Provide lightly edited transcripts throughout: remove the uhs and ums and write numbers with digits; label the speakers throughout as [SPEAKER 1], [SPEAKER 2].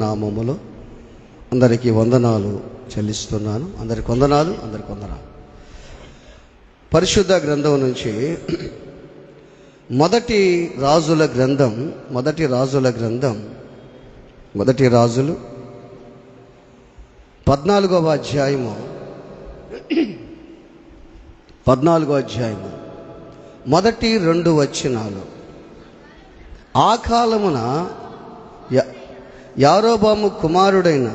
[SPEAKER 1] నామములో అందరికీ వందనాలు చెల్లిస్తున్నాను. అందరికి వందనాలు. పరిశుద్ధ గ్రంథం నుంచి మొదటి రాజుల గ్రంథం 14వ అధ్యాయము 14 మొదటి 2 వచనాలు. ఆ కాలమున యారోబాము కుమారుడైన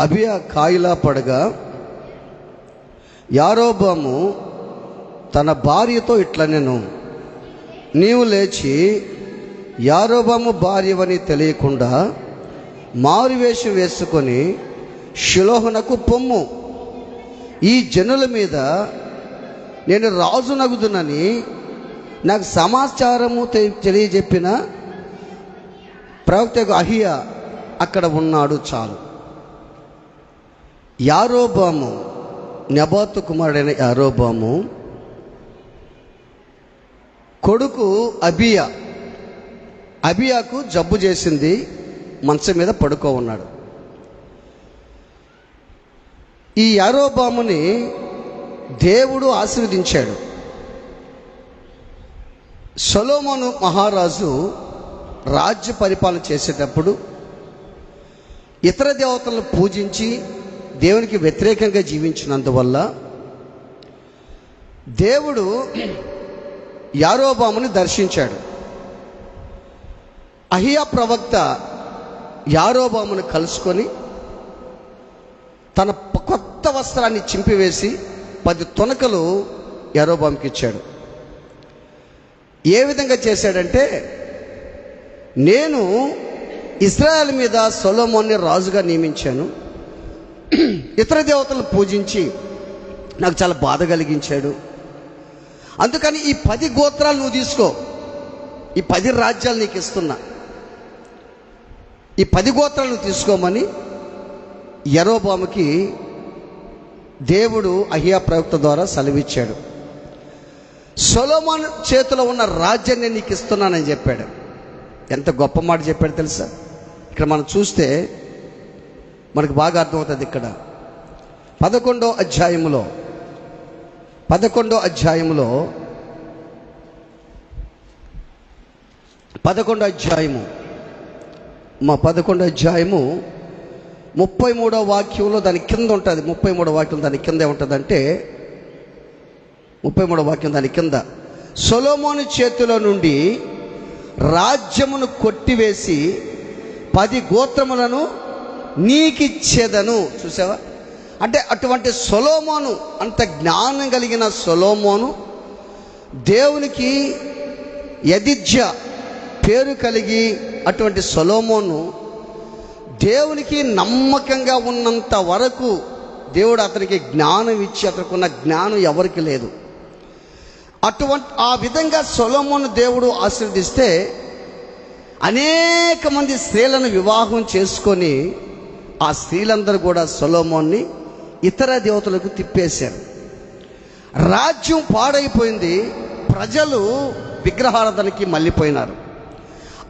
[SPEAKER 1] అబియా కాయిలా పడగా, యారోబాము తన భార్యతో ఇట్లనెను, నీవు లేచి యారోబాము భార్యవని తెలియకుండా మారువేషం వేసుకొని షిలోహునకు పొమ్ము. ఈ జనుల మీద నేను రాజునగుదునని నాకు సమాచారము తెలియజెప్పిన ప్రవక్త అహియా అక్కడ ఉన్నాడు చాలు. యారోబాము, నెబాతు కుమారుడైన యారోబాము కొడుకు అబియాకు జబ్బు చేసింది, మంచం మీద పడుకో ఉన్నాడు. ఈ యారోబాముని దేవుడు ఆశీర్వదించాడు. సొలొమోను మహారాజు రాజ్య పరిపాలన చేసేటప్పుడు ఇతర దేవతలను పూజించి దేవునికి వ్యతిరేకంగా జీవించినందువల్ల దేవుడు యారోబాముని దర్శించాడు. అహియా ప్రవక్త యారోబామును కలుసుకొని తన కొత్త వస్త్రాన్ని చింపివేసి 10 తునకలు యారోబాముకి ఇచ్చాడు. ఏ విధంగా చేశాడంటే, నేను ఇశ్రాయేలు మీద సొలొమోన్ని రాజుగా నియమించాను, ఇతర దేవతలను పూజించి నాకు చాలా బాధ కలిగించాడు, అందుకని ఈ 10 గోత్రాలు నువ్వు తీసుకో, ఈ 10 రాజ్యాలు నీకు ఇస్తున్నా, ఈ 10 గోత్రాలు తీసుకోమని యరోబాముకి దేవుడు అహియా ప్రవక్త ద్వారా సెలవిచ్చాడు. సొలొమోను చేతిలో ఉన్న రాజ్యాన్ని నీకు ఇస్తున్నానని చెప్పాడు. ఎంత గొప్ప మాట చెప్పాడు తెలుసా? ఇక్కడ మనం చూస్తే మనకు బాగా అర్థమవుతుంది. ఇక్కడ 11వ అధ్యాయములో 11వ అధ్యాయము 33వ వాక్యంలో దాని కింద ఉంటుంది. 33వ వాక్యం దాని కింద ఏముంటుందంటే, 33వ వాక్యం దాని కింద, సొలొమోను చేతిలో నుండి రాజ్యమును కొట్టివేసి 10 గోత్రములను నీకిచ్చేదను. చూసావా? అంటే అటువంటి సొలొమోను, అంత జ్ఞానం కలిగిన సొలొమోను, దేవునికి యదిజ్య పేరు కలిగి అటువంటి సొలొమోను దేవునికి నమ్మకంగా ఉన్నంత వరకు దేవుడు అతనికి జ్ఞానం ఇచ్చి, అతనికి ఉన్న జ్ఞానం ఎవరికి లేదు. ఆ విధంగా సొలొమోను దేవుడు ఆశీర్వదిస్తే అనేక మంది స్త్రీలను వివాహం చేసుకొని ఆ స్త్రీలందరూ కూడా సొలొమోన్ని ఇతర దేవతలకు తిప్పేశారు. రాజ్యం పాడైపోయింది, ప్రజలు విగ్రహారాధనకి మళ్ళీపోయినారు.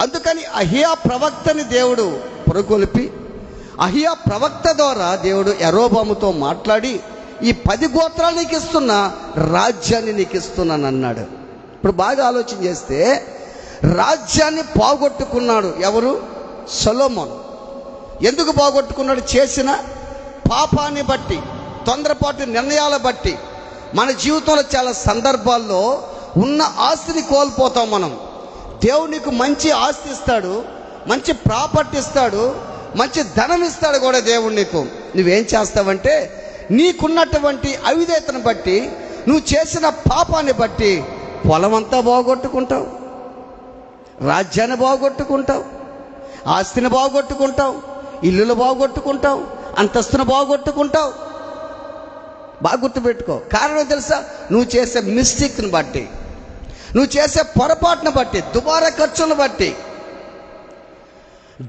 [SPEAKER 1] అందుకని అహియా ప్రవక్తని దేవుడు పురకొల్పి, అహియా ప్రవక్త ద్వారా దేవుడు యరోబాముతో మాట్లాడి, ఈ 10 గోత్రాలు నీకు ఇస్తున్నా, రాజ్యాన్ని నీకు ఇస్తున్నాను అన్నాడు. ఇప్పుడు బాగా ఆలోచన చేస్తే రాజ్యాన్ని పోగొట్టుకున్నాడు ఎవరు? సొలొమోను. ఎందుకు పోగొట్టుకున్నాడు? చేసిన పాపాన్ని బట్టి, తొందరపాటు నిర్ణయాల బట్టి. మన జీవితంలో చాలా సందర్భాల్లో ఉన్న ఆస్తిని కోల్పోతాం మనం. దేవుడు నీకు మంచి ఆస్తి ఇస్తాడు, మంచి ప్రాపర్టీ ఇస్తాడు, మంచి ధనం ఇస్తాడు కూడా దేవుడు నీకు. నువ్వేం చేస్తావంటే, నీకున్నటువంటి అవిధేయతను బట్టి, నువ్వు చేసిన పాపాన్ని బట్టి పొలమంతా బాగొట్టుకుంటావు, రాజ్యాన్ని బాగొట్టుకుంటావు, ఆస్తిని బాగొట్టుకుంటావు, ఇల్లులు బాగొట్టుకుంటావు, అంతస్తును బాగొట్టుకుంటావు. బాగా గుర్తుపెట్టుకో. కారణం తెలుసా? నువ్వు చేసే మిస్టేక్ని బట్టి, నువ్వు చేసే పొరపాటును బట్టి, దుబారా ఖర్చులను బట్టి,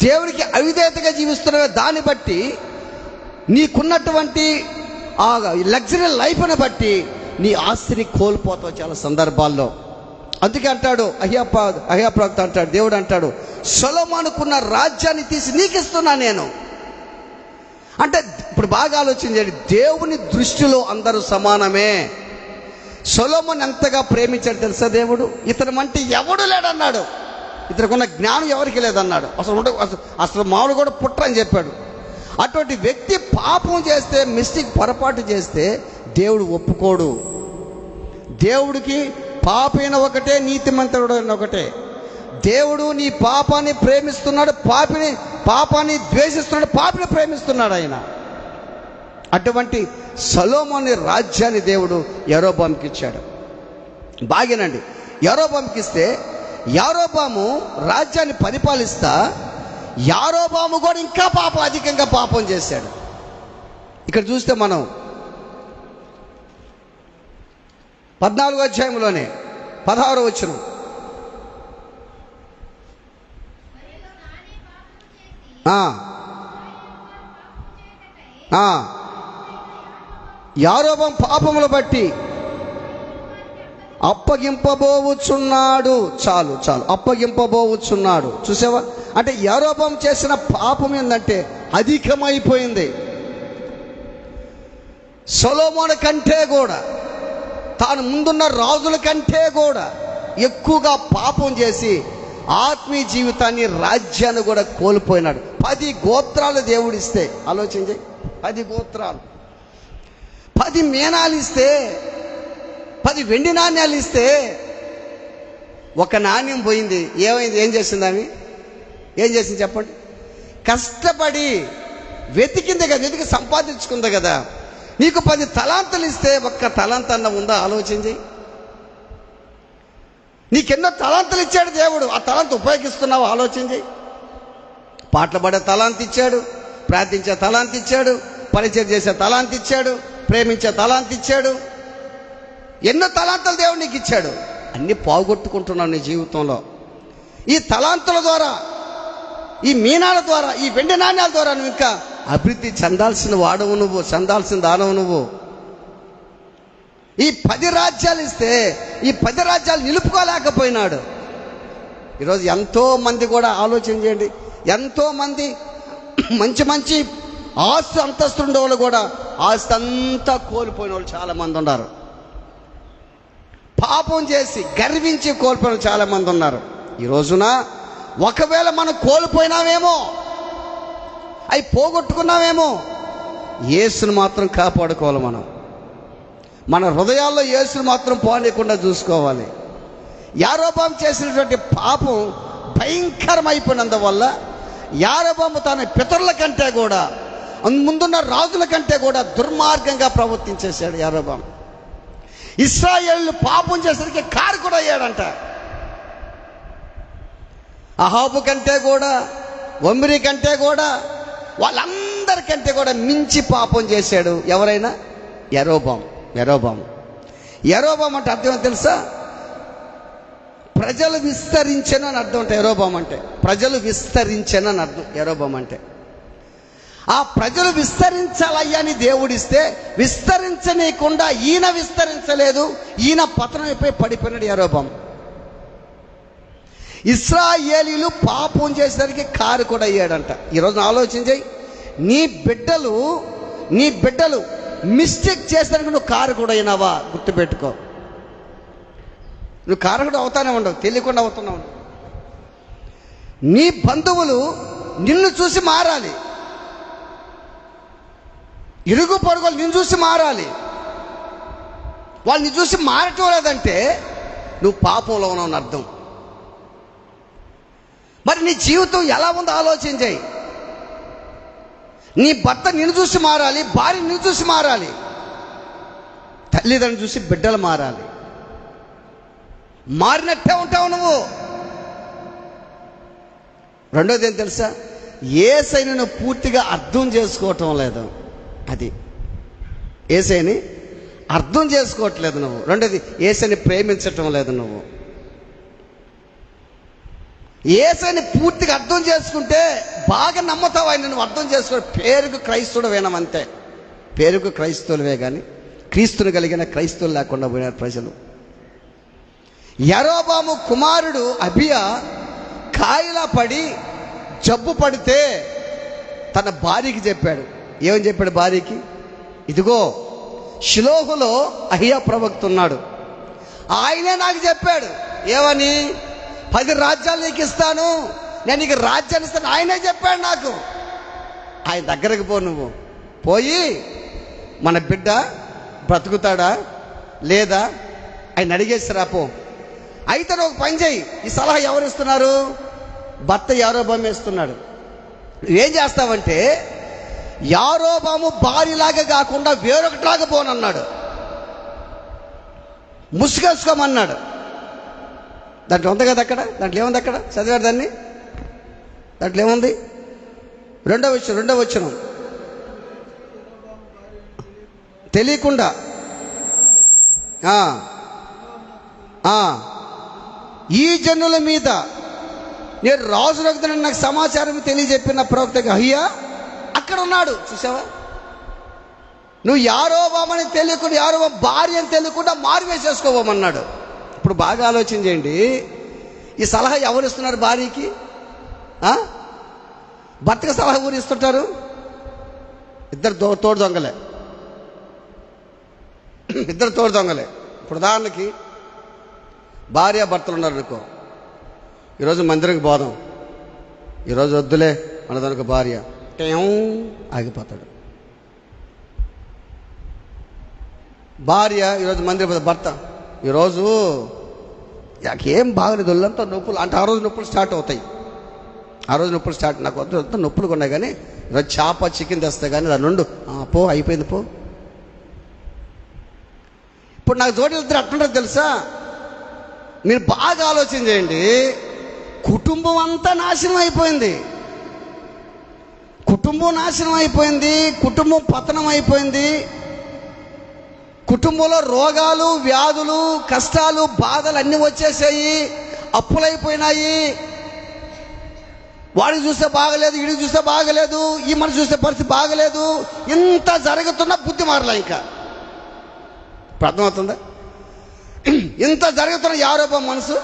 [SPEAKER 1] దేవునికి అవిధేయతగా జీవిస్తున్న దాన్ని బట్టి, నీకున్నటువంటి ఆ లగ్జరీ లైఫ్ని బట్టి నీ ఆస్తిని కోల్పోతావు చాలా సందర్భాల్లో. అందుకే అంటాడు అహ్యాప్రవక్త అంటాడు, దేవుడు అంటాడు, సొలొమోనుకున్న రాజ్యాన్ని తీసి నీకు ఇస్తున్నా నేను. అంటే ఇప్పుడు బాగా ఆలోచించండి, దేవుని దృష్టిలో అందరూ సమానమే. సొలొమోను ఎంతగా ప్రేమించాడు తెలుసా దేవుడు? ఇతను అంటే ఎవడు లేడన్నాడు, ఇతనుకున్న జ్ఞానం ఎవరికి లేదన్నాడు, అసలు మామూలు కూడా పుట్టని చెప్పాడు. అటువంటి వ్యక్తి పాపం చేస్తే, పొరపాటు చేస్తే దేవుడు ఒప్పుకోడు. దేవుడికి పాపైన ఒకటే, నీతిమంతుడు ఒకటే. దేవుడు నీ పాపాన్ని ప్రేమిస్తున్నాడు, పాపాన్ని ద్వేషిస్తున్నాడు, పాపిని ప్రేమిస్తున్నాడు ఆయన. అటువంటి సొలొమోను రాజ్యాన్ని దేవుడు యరొబాముకి ఇచ్చాడు. బాగేనండి, యరొబాముకి ఇస్తే యరొబాము రాజ్యాన్ని పరిపాలిస్తా, యరొబాము కూడా ఇంకా అధికంగా పాపం చేశాడు. ఇక్కడ చూస్తే మనం 14వ అధ్యాయంలోనే 16వ వచనం, యరొబాము పాపములు బట్టి అప్పగింపబోవుచున్నాడు. చాలు, అప్పగింపబోవుచున్నాడు. చూసావా? అంటే యరొబాము చేసిన పాపం ఏంటంటే అధికమైపోయింది. సొలొమోను కంటే కూడా, తాను ముందున్న రాజుల కంటే కూడా ఎక్కువగా పాపం చేసి ఆత్మీయ జీవితాన్ని, రాజ్యాన్ని కూడా కోల్పోయినాడు. 10 గోత్రాలు దేవుడిస్తే, ఆలోచించి, 10 గోత్రాలు, 10 మీనాలు ఇస్తే, 10 వెండి నాణ్యాలు ఇస్తే, ఒక నాణ్యం పోయింది. ఏమైంది? ఏం చేసింది ఆమె? ఏం చేసింది చెప్పండి? కష్టపడి వెతికింది కదా, వెతికి సంపాదించుకుంది కదా. నీకు 10 తలాంతులు ఇస్తే ఒక్క తలాంత అన్న ఉందా? ఆలోచించి. నీకెన్నో తలాంతులు ఇచ్చాడు దేవుడు, ఆ తలాంత ఉపయోగిస్తున్నావు? ఆలోచించి. పాటలు పాడే తలాంత ఇచ్చాడు, ప్రార్థించే తలాంత ఇచ్చాడు, పరిచయం చేసే తలాంత ఇచ్చాడు, ప్రేమించే తలాంత ఇచ్చాడు, ఎన్నో తలాంతలు దేవుడు నీకు ఇచ్చాడు. అన్నీ పోగొట్టుకుంటున్నావు నీ జీవితంలో. ఈ తలాంతుల ద్వారా, ఈ మీనాల ద్వారా, ఈ వెండి నాణ్యాల ద్వారా నువ్వు ఇంకా అభివృద్ధి చెందాల్సిన వాడవు నువ్వు, చెందాల్సిన దానవు నువ్వు. ఈ 10 రాజ్యాలు ఇస్తే ఈ 10 రాజ్యాలు నిలుపుకోలేకపోయినాడు. ఈరోజు ఎంతో మంది కూడా ఆలోచన చేయండి, ఎంతో మంది మంచి ఆస్తి అంతస్తు ఉండే వాళ్ళు కూడా ఆస్తి అంతా కోల్పోయిన వాళ్ళు చాలామంది ఉన్నారు. పాపం చేసి గర్వించి కోల్పోయిన చాలామంది ఉన్నారు. ఈ రోజున ఒకవేళ మనం కోల్పోయినామేమో, అవి పోగొట్టుకున్నామేమో, యేసును మాత్రం కాపాడుకోవాలి. మన హృదయాల్లో యేసును మాత్రం పోనీయకుండా చూసుకోవాలి. యరొబాము చేసినటువంటి పాపం భయంకరమైపోయినందువల్ల యరొబాము తన పితరుల కంటే కూడా, ముందున్న రాజుల కంటే కూడా దుర్మార్గంగా ప్రవర్తించేశాడు యరొబాము. ఇశ్రాయేలు పాపం చేసరికి కారకుడు అయ్యాడంట. అహాబు కంటే కూడా, ఒమ్రీ కంటే కూడా, వాళ్ళందరికంటే కూడా మించి పాపం చేశాడు ఎవరైనా? యరొబాము. యరొబాము అంటే అర్థం ఏంటో తెలుసా? ప్రజలు విస్తరించను అని అర్థం. అంటే యరొబాము అంటే ప్రజలు విస్తరించను అని అర్థం. యరొబాము అంటే ఆ ప్రజలు విస్తరించాలయ్యని దేవుడిస్తే, విస్తరించనీయకుండా ఈయన విస్తరించలేదు, ఈయన పతనం అయిపోయి పడిపోయినాడు యరొబాము. ఇశ్రాయేలీలు పాపం చేసేసరికి కారకుడు అయ్యాడంట. ఈరోజు ఆలోచించి, నీ బిడ్డలు మిస్టేక్ చేసేసరికి నువ్వు కారకుడు అయినావా? గుర్తుపెట్టుకో, నువ్వు కారకుడు అవుతానే ఉండవు, తెలియకుండా అవుతున్నావు. నీ బంధువులు నిన్ను చూసి మారాలి, ఇరుగు పొరుగులు నిన్ను చూసి మారాలి. వాళ్ళని చూసి మారటం లేదంటే నువ్వు పాపంలో ఉన్నావు అర్థం. మరి నీ జీవితం ఎలా ఉందో ఆలోచించాయి. నీ భర్త నిన్ను చూసి మారాలి, భార్య నిన్ను చూసి మారాలి, తల్లిదండ్రులు చూసి బిడ్డలు మారాలి. మారినట్టే ఉంటావు నువ్వు. రెండోది ఏం తెలుసా? యేసయ్యను నువ్వు పూర్తిగా అర్థం చేసుకోవటం లేదు. అది యేసయ్యని అర్థం చేసుకోవట్లేదు నువ్వు. రెండోది యేసయ్యని ప్రేమించటం లేదు నువ్వు. యేసయ్యని పూర్తిగా అర్థం చేసుకుంటే బాగా నమ్ముతావు. ఆయన నువ్వు అర్థం చేసుకో. పేరుకు క్రైస్తవుడు వేనమంతే, పేరుకు క్రైస్తవులవే కానీ క్రీస్తుని కలిగిన క్రైస్తవులు లేకుండా పోయినారు ప్రజలు. యరొబాము కుమారుడు అబియా కాయిలా పడి జబ్బు పడితే తన భార్యకి చెప్పాడు. ఏమని చెప్పాడు భార్యకి? ఇదిగో షిలోహులో అహియా ప్రవక్త ఉన్నాడు, ఆయనే నాకు చెప్పాడు. ఏమని? 10 రాజ్యాలు నీకు ఇస్తాను, నేను నీకు రాజ్యాన్ని ఇస్తాను, ఆయనే చెప్పాడు నాకు. ఆయన దగ్గరకు పో, నువ్వు పోయి మన బిడ్డ బ్రతుకుతాడా లేదా ఆయన అడిగేసి రాపో. అయితే నువ్వు ఒక పని చేయి. ఈ సలహా ఎవరు ఇస్తున్నారు? భర్త యారోబాము ఇస్తున్నాడు. నువ్వేం చేస్తావంటే యారోబాము భార్యలాగా కాకుండా వేరొకటిలాగా పోనన్నాడు, ముసుగేసుకోమన్నాడు. దాంట్లో ఉంది కదా, అక్కడ దాంట్లో ఏముంది? అక్కడ చదివారు దాన్ని, దాంట్లో ఏముంది? రెండవ వచనం తెలియకుండా ఈ జనుల మీద నేను రాజులకు నాకు సమాచారం తెలియజెప్పిన ప్రవక్త అహియా అక్కడ ఉన్నాడు. చూసావా? నువ్వు యారోబామని తెలియకుండా, యారోబాము భార్య అని తెలియకుండా మారువేసేసుకోమన్నాడు. ఇప్పుడు బాగా ఆలోచన చేయండి, ఈ సలహా ఎవరు ఇస్తున్నారు భార్యకి? భర్తకి సలహా ఊరు ఇస్తుంటారు? ఇద్దరు తోడు దొంగలే. ఇప్పుడు ఉదాహరణకి భార్య భర్తలు ఉన్నారు అనుకో, ఈరోజు మందిరంకి పోదాం, ఈరోజు వద్దులే మనదనుకో, భార్య ఆగిపోతాడు. భార్య ఈరోజు మందిరం, భర్త ఈరోజు నాకేం బాగలేదు, ఒళ్ళంతా నొప్పులు అంటే ఆ రోజు నొప్పులు స్టార్ట్ అవుతాయి. నాకు వద్దు నొప్పులు ఉన్నాయి, కానీ ఈరోజు చేప చికెన్ తెస్తే కానీ దాని నుండు పో, అయిపోయింది పో. ఇప్పుడు నాకు జోడీలు ఇద్దరు అట్లుంటారు తెలుసా? మీరు బాగా ఆలోచన చేయండి. కుటుంబం అంతా నాశనం అయిపోయింది, కుటుంబం పతనం అయిపోయింది. కుటుంబంలో రోగాలు, వ్యాధులు, కష్టాలు, బాధలు అన్నీ వచ్చేసాయి, అప్పులైపోయినాయి. వాడికి చూస్తే బాగలేదు, వీడికి చూస్తే బాగలేదు, ఈ మనిషి చూస్తే పరిస్థితి బాగలేదు. ఇంత జరుగుతున్న బుద్ధి మారలా. ఇంకా అర్థమవుతుందా? ఇంత జరుగుతున్న యారోబాము మనసు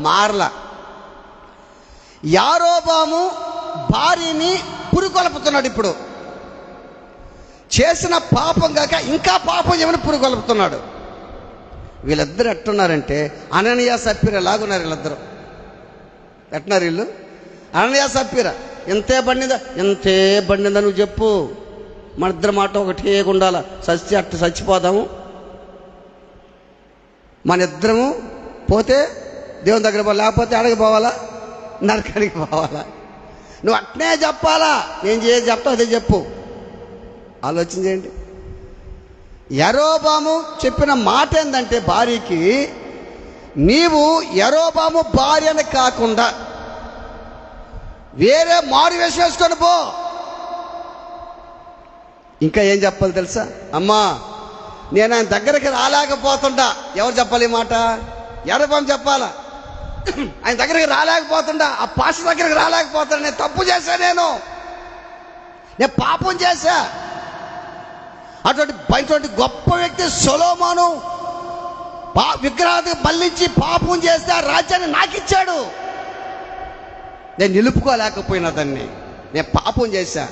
[SPEAKER 1] మారలా. యారోబాము భార్యని పురికొల్పుతున్నాడు. ఇప్పుడు చేసిన పాపం కాక ఇంకా పాపం ఏమని పురికొల్పుతున్నాడు. వీళ్ళిద్దరు ఎట్టున్నారంటే అననీయ సప్పీరా లాగున్నారు. వీళ్ళిద్దరు ఎట్టున్నారు? వీళ్ళు అననీయ సప్పీరా. ఇంతే బండిందా నువ్వు చెప్పు, మన ఇద్దరు మాట ఒకటే ఉండాల, చచ్చిపోదాము. మన ఇద్దరము పోతే దేవుని దగ్గర పోవాలి, లేకపోతే అడగ పోవాలా, నరకానికి పోవాలా. నువ్వు అట్నే చెప్పాలా, నేను చెప్తావు అదే చెప్పు. ఆలోచన చేయండి. యరొబాము చెప్పిన మాట ఏంటంటే భార్యకి, నీవు యరొబాము భార్యని కాకుండా వేరే మారు వేసుకొని పో. ఇంకా ఏం చెప్పాలి తెలుసా? అమ్మా, నేను ఆయన దగ్గరికి రాలేకపోతుండా. ఎవరు చెప్పాలి ఈ మాట? యరొబాము చెప్పాలా. ఆయన దగ్గరికి రాలేకపోతుండా, ఆ పాస్టర్ దగ్గరికి రాలేకపోతున్నా. నేను తప్పు చేశా, నేను పాపం చేశా. అటువంటి గొప్ప వ్యక్తి సొలొమోను విగ్రహానికి మళ్ళించి పాపం చేస్తే ఆ రాజ్యాన్ని నాకు ఇచ్చాడు. నేను నిలుపుకోలేకపోయినా దాన్ని, నేను పాపం చేశా.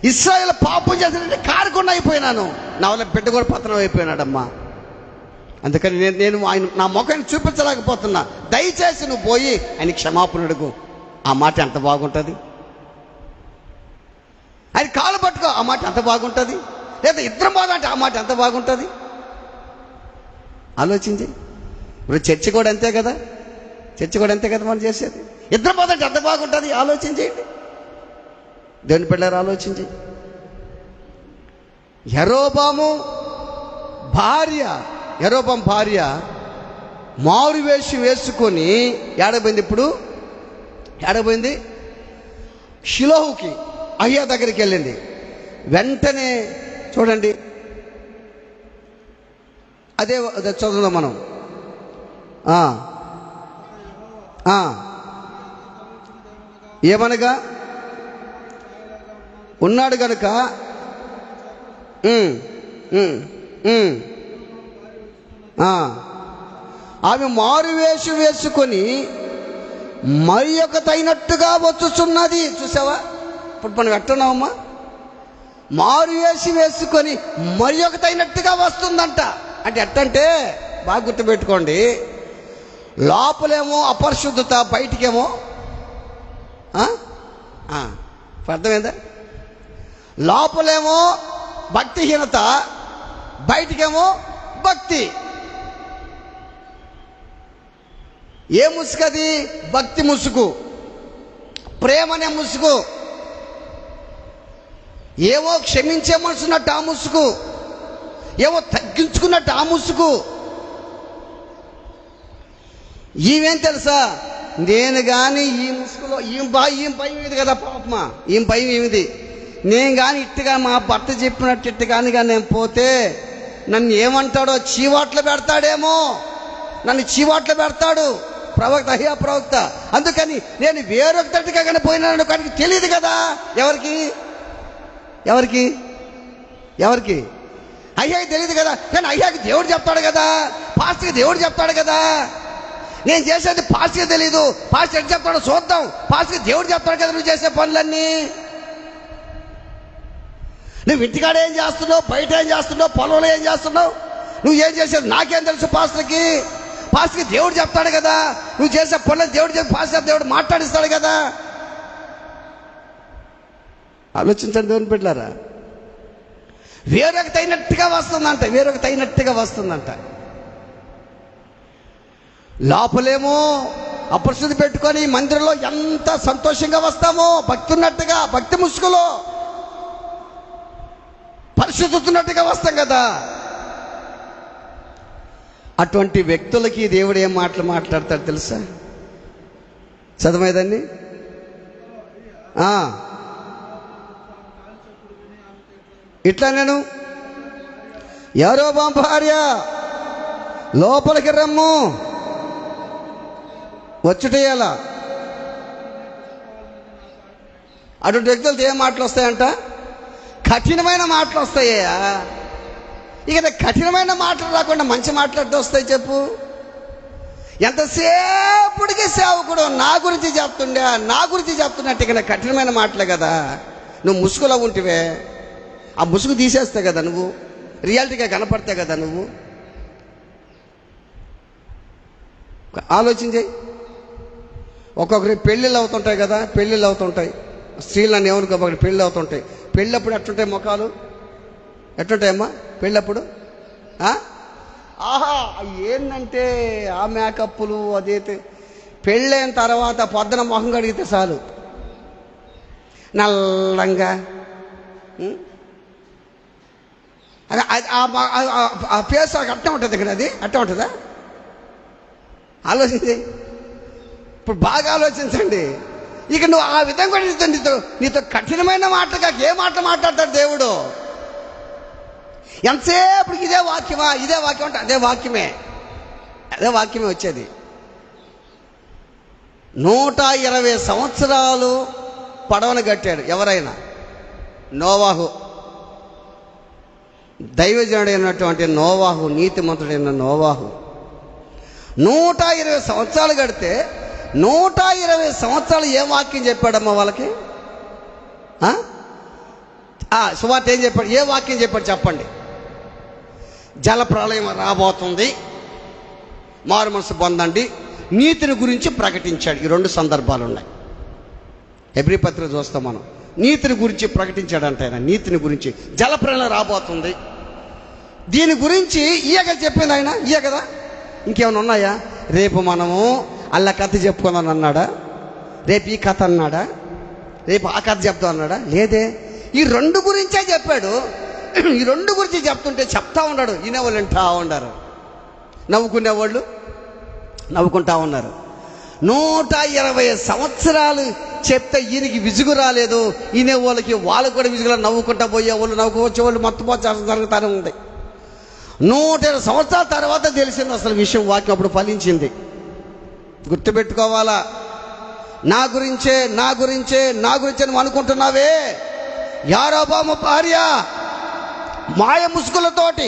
[SPEAKER 1] ఇశ్రాయేలు పాపం చేసినట్టు కారకుండా అయిపోయినాను, నా వల్ల బిడ్డ కూడా పతనం అయిపోయినాడమ్మా. అందుకని నేను ఆయన నా ముఖాన్ని చూపించలేకపోతున్నా. దయచేసి నువ్వు పోయి ఆయన క్షమాపణ అడుగు. ఆ మాట ఎంత బాగుంటుంది. ఆయన కాలు పట్టుకో, ఆ మాట ఎంత బాగుంటుంది. లేదా ఇద్దరం పోదంటే ఆ మాట ఎంత బాగుంటుంది. ఆలోచించి. ఇప్పుడు చర్చి కూడా అంతే కదా, మనం చేసేది. ఇద్దరం పోదంటే ఎంత బాగుంటుంది. ఆలోచించేయండి దేవుని బిడ్డలారా, ఆలోచించి. యరొబాము భార్య మారు వేషం వేసుకొని ఏడబోయింది షిలోహుకి, అహియా దగ్గరికి వెళ్ళింది. వెంటనే చూడండి, అదే చదువుదాం మనం. ఏమనగా ఉన్నాడు గనుక ఆమె మారువేషం వేసుకొని మరి ఒకతైనట్టుగా వచ్చుచున్నది. చూసావా? ఇప్పుడు మనం ఎట్టున్నామమ్మా? మారువేషం వేసుకొని మరి ఒకతైనట్టుగా వస్తుందంట. అంటే ఎట్టంటే బాగా గుర్తుపెట్టుకోండి, లోపలేమో అపరిశుద్ధత, బయటికేమో అర్థమైందా? లోపలేమో భక్తిహీనత, బయటికేమో భక్తి. ఏ ముసుగు అది? భక్తి ముసుగు, ప్రేమనే ముసుగు. ఏవో క్షమించే మనసున్నట్టు ఆ ముసుగు, ఏవో తగ్గించుకున్నట్టు ఆ ముసుగు. ఈమెం తెలుసా? నేను కానీ ఈ ముసుగులో ఈమె భయం ఇది కదా పాపమా, ఈమె భయం ఏమిది. నేను కానీ ఇట్టుగా మా భర్త చెప్పినట్టు ఇట్టు కానీ నేను పోతే నన్ను ఏమంటాడో, చీవాట్లు పెడతాడేమో, నన్ను చీవాట్లు పెడతాడు ప్రవక్త, అయ్యా ప్రవక్త. అందుకని నేను వేరొక తట్టుగా కానీ పోయినాను కానీ తెలియదు కదా. ఎవరికి ఎవరికి ఎవరికి అయ్యాకి తెలియదు కదా. కానీ అయ్యాకి దేవుడు చెప్తాడు కదా, పాస్టర్కి దేవుడు చెప్తాడు కదా. నేను చేసేది పాస్టర్కి తెలీదు, పాస్టర్ ఎట్లా చెప్తాడో చూద్దాం. పాస్టర్కి దేవుడు చెప్తాడు కదా నువ్వు చేసే పనులన్నీ. నువ్వు ఇంటికాడ ఏం చేస్తున్నావు, బయట ఏం చేస్తున్నావు, పొలంలో ఏం చేస్తున్నావు, నువ్వు ఏం చేసేది నాకేం తెలుసు. పాస్టర్కి దేవుడు చెప్తాడు కదా నువ్వు చేసే పనులు. దేవుడు మాట్లాడిస్తాడు కదా. ఆలోచించండి దేవుని బిడ్డలారా. వేరొక తైనట్టుగా వస్తుందంట, వేరొక తైనట్టుగా వస్తుందంట. లోపలేమో అపరిశుద్ధి పెట్టుకొని మందిరంలో ఎంత సంతోషంగా వస్తామో, భక్తి ఉన్నట్టుగా, భక్తి ముసుగులో పరిశుద్ధున్నట్టుగా వస్తాం కదా. అటువంటి వ్యక్తులకి దేవుడు ఏం మాటలు మాట్లాడతాడు తెలుసా? చదవలేదండి. ఇట్లా నేను యరొబాము భార్య లోపలికి రమ్ము వచ్చుటేయాల. అటువంటి వ్యక్తులతో ఏం మాటలు వస్తాయంట? కఠినమైన మాటలు వస్తాయా? ఇక కఠినమైన మాటలు రాకుండా మంచి మాట్లాడుతూ వస్తాయి చెప్పు. ఎంతసేపుడికి సేవకుడు నా గురించి చెప్తుండే, నా గురించి చెప్తున్నట్టు ఇక కఠినమైన మాటలే కదా. నువ్వు ముసుగులో ఉంటివే, ఆ ముసుగు తీసేస్తే కదా నువ్వు రియాలిటీగా కనపడితే కదా నువ్వు. ఆలోచించే. ఒక్కొక్కరి పెళ్ళిళ్ళు అవుతుంటాయి కదా, పెళ్ళిళ్ళు అవుతుంటాయి. స్త్రీలను ఏమనుకోబోకటి పెళ్ళి అవుతుంటాయి. పెళ్ళప్పుడు ఎట్లుంటాయి ముఖాలు? ఎట్లుంటాయమ్మా పెళ్ళప్పుడు? ఆహా ఏంటంటే ఆ మేకప్పులు అదైతే పెళ్ళైన తర్వాత పొద్దున మొహం కడిగితే చాలు నల్లంగా. అది ఆ ఫేస్ అట్ట ఉంటుంది ఇక్కడ, అది అట్ట ఉంటుందా? ఆలోచించి ఇప్పుడు బాగా ఆలోచించండి. ఇక నువ్వు ఆ విధంగా నీతో కఠినమైన మాటలు ఏ మాటలు మాట్లాడతాడు దేవుడు? ఎంతసేపటికి ఇదే వాక్యమా, ఇదే వాక్యం అంటే అదే వాక్యమే వచ్చేది. 120 సంవత్సరాలు పడవను కట్టాడు ఎవరైనా? నోవాహు. దైవజనుడైనటువంటి నోవాహు, నీతిమంతుడైన నోవాహు 120 సంవత్సరాలు కడితే 120 సంవత్సరాలు ఏ వాక్యం చెప్పాడమ్మా వాళ్ళకి? సువార్త ఏం చెప్పాడు? ఏ వాక్యం చెప్పాడు చెప్పండి? జల ప్రళయం రాబోతుంది, మారు మనసు పొందండి, నీతిని గురించి ప్రకటించాడు. ఈ 2 సందర్భాలు ఉన్నాయి. హెబ్రీ పత్రిక చూస్తాం మనం. నీతిని గురించి ప్రకటించాడంట ఆయన. నీతిని గురించి జల ప్రళయం రాబోతుంది, దీని గురించి ఈయగా చెప్పింది ఆయన. ఇయే కదా, ఇంకేమైనా ఉన్నాయా? రేపు మనము అల్ల కథ చెప్పుకుందాం అన్నాడా? రేపు ఈ కథ అన్నాడా? రేపు ఆ కథ చెప్తాం అన్నాడా? లేదే. ఈ 2 గురించే చెప్పాడు. ఈ 2 గురించి చెప్తుంటే చెప్తా ఉన్నాడు. వినేవాళ్ళు వింటా ఉన్నారు, నవ్వుకునేవాళ్ళు నవ్వుకుంటా ఉన్నారు. 120 సంవత్సరాలు చెప్తే ఈయనకి విసుగు రాలేదు, వినేవాళ్ళకి వాళ్ళకి కూడా విసుగులా నవ్వుకుంటా పోయేవాళ్ళు, నవ్వుకోవచ్చేవాళ్ళు మొత్తం జరుగుతూనే ఉంది. 120 సంవత్సరాల తర్వాత తెలిసింది అసలు విషయం. వాక్యం అప్పుడు ఫలించింది. గుర్తుపెట్టుకోవాలా. నా గురించే నువ్వు అనుకుంటున్నావే. యరొబాము భార్య మాయ ముసుగులతోటి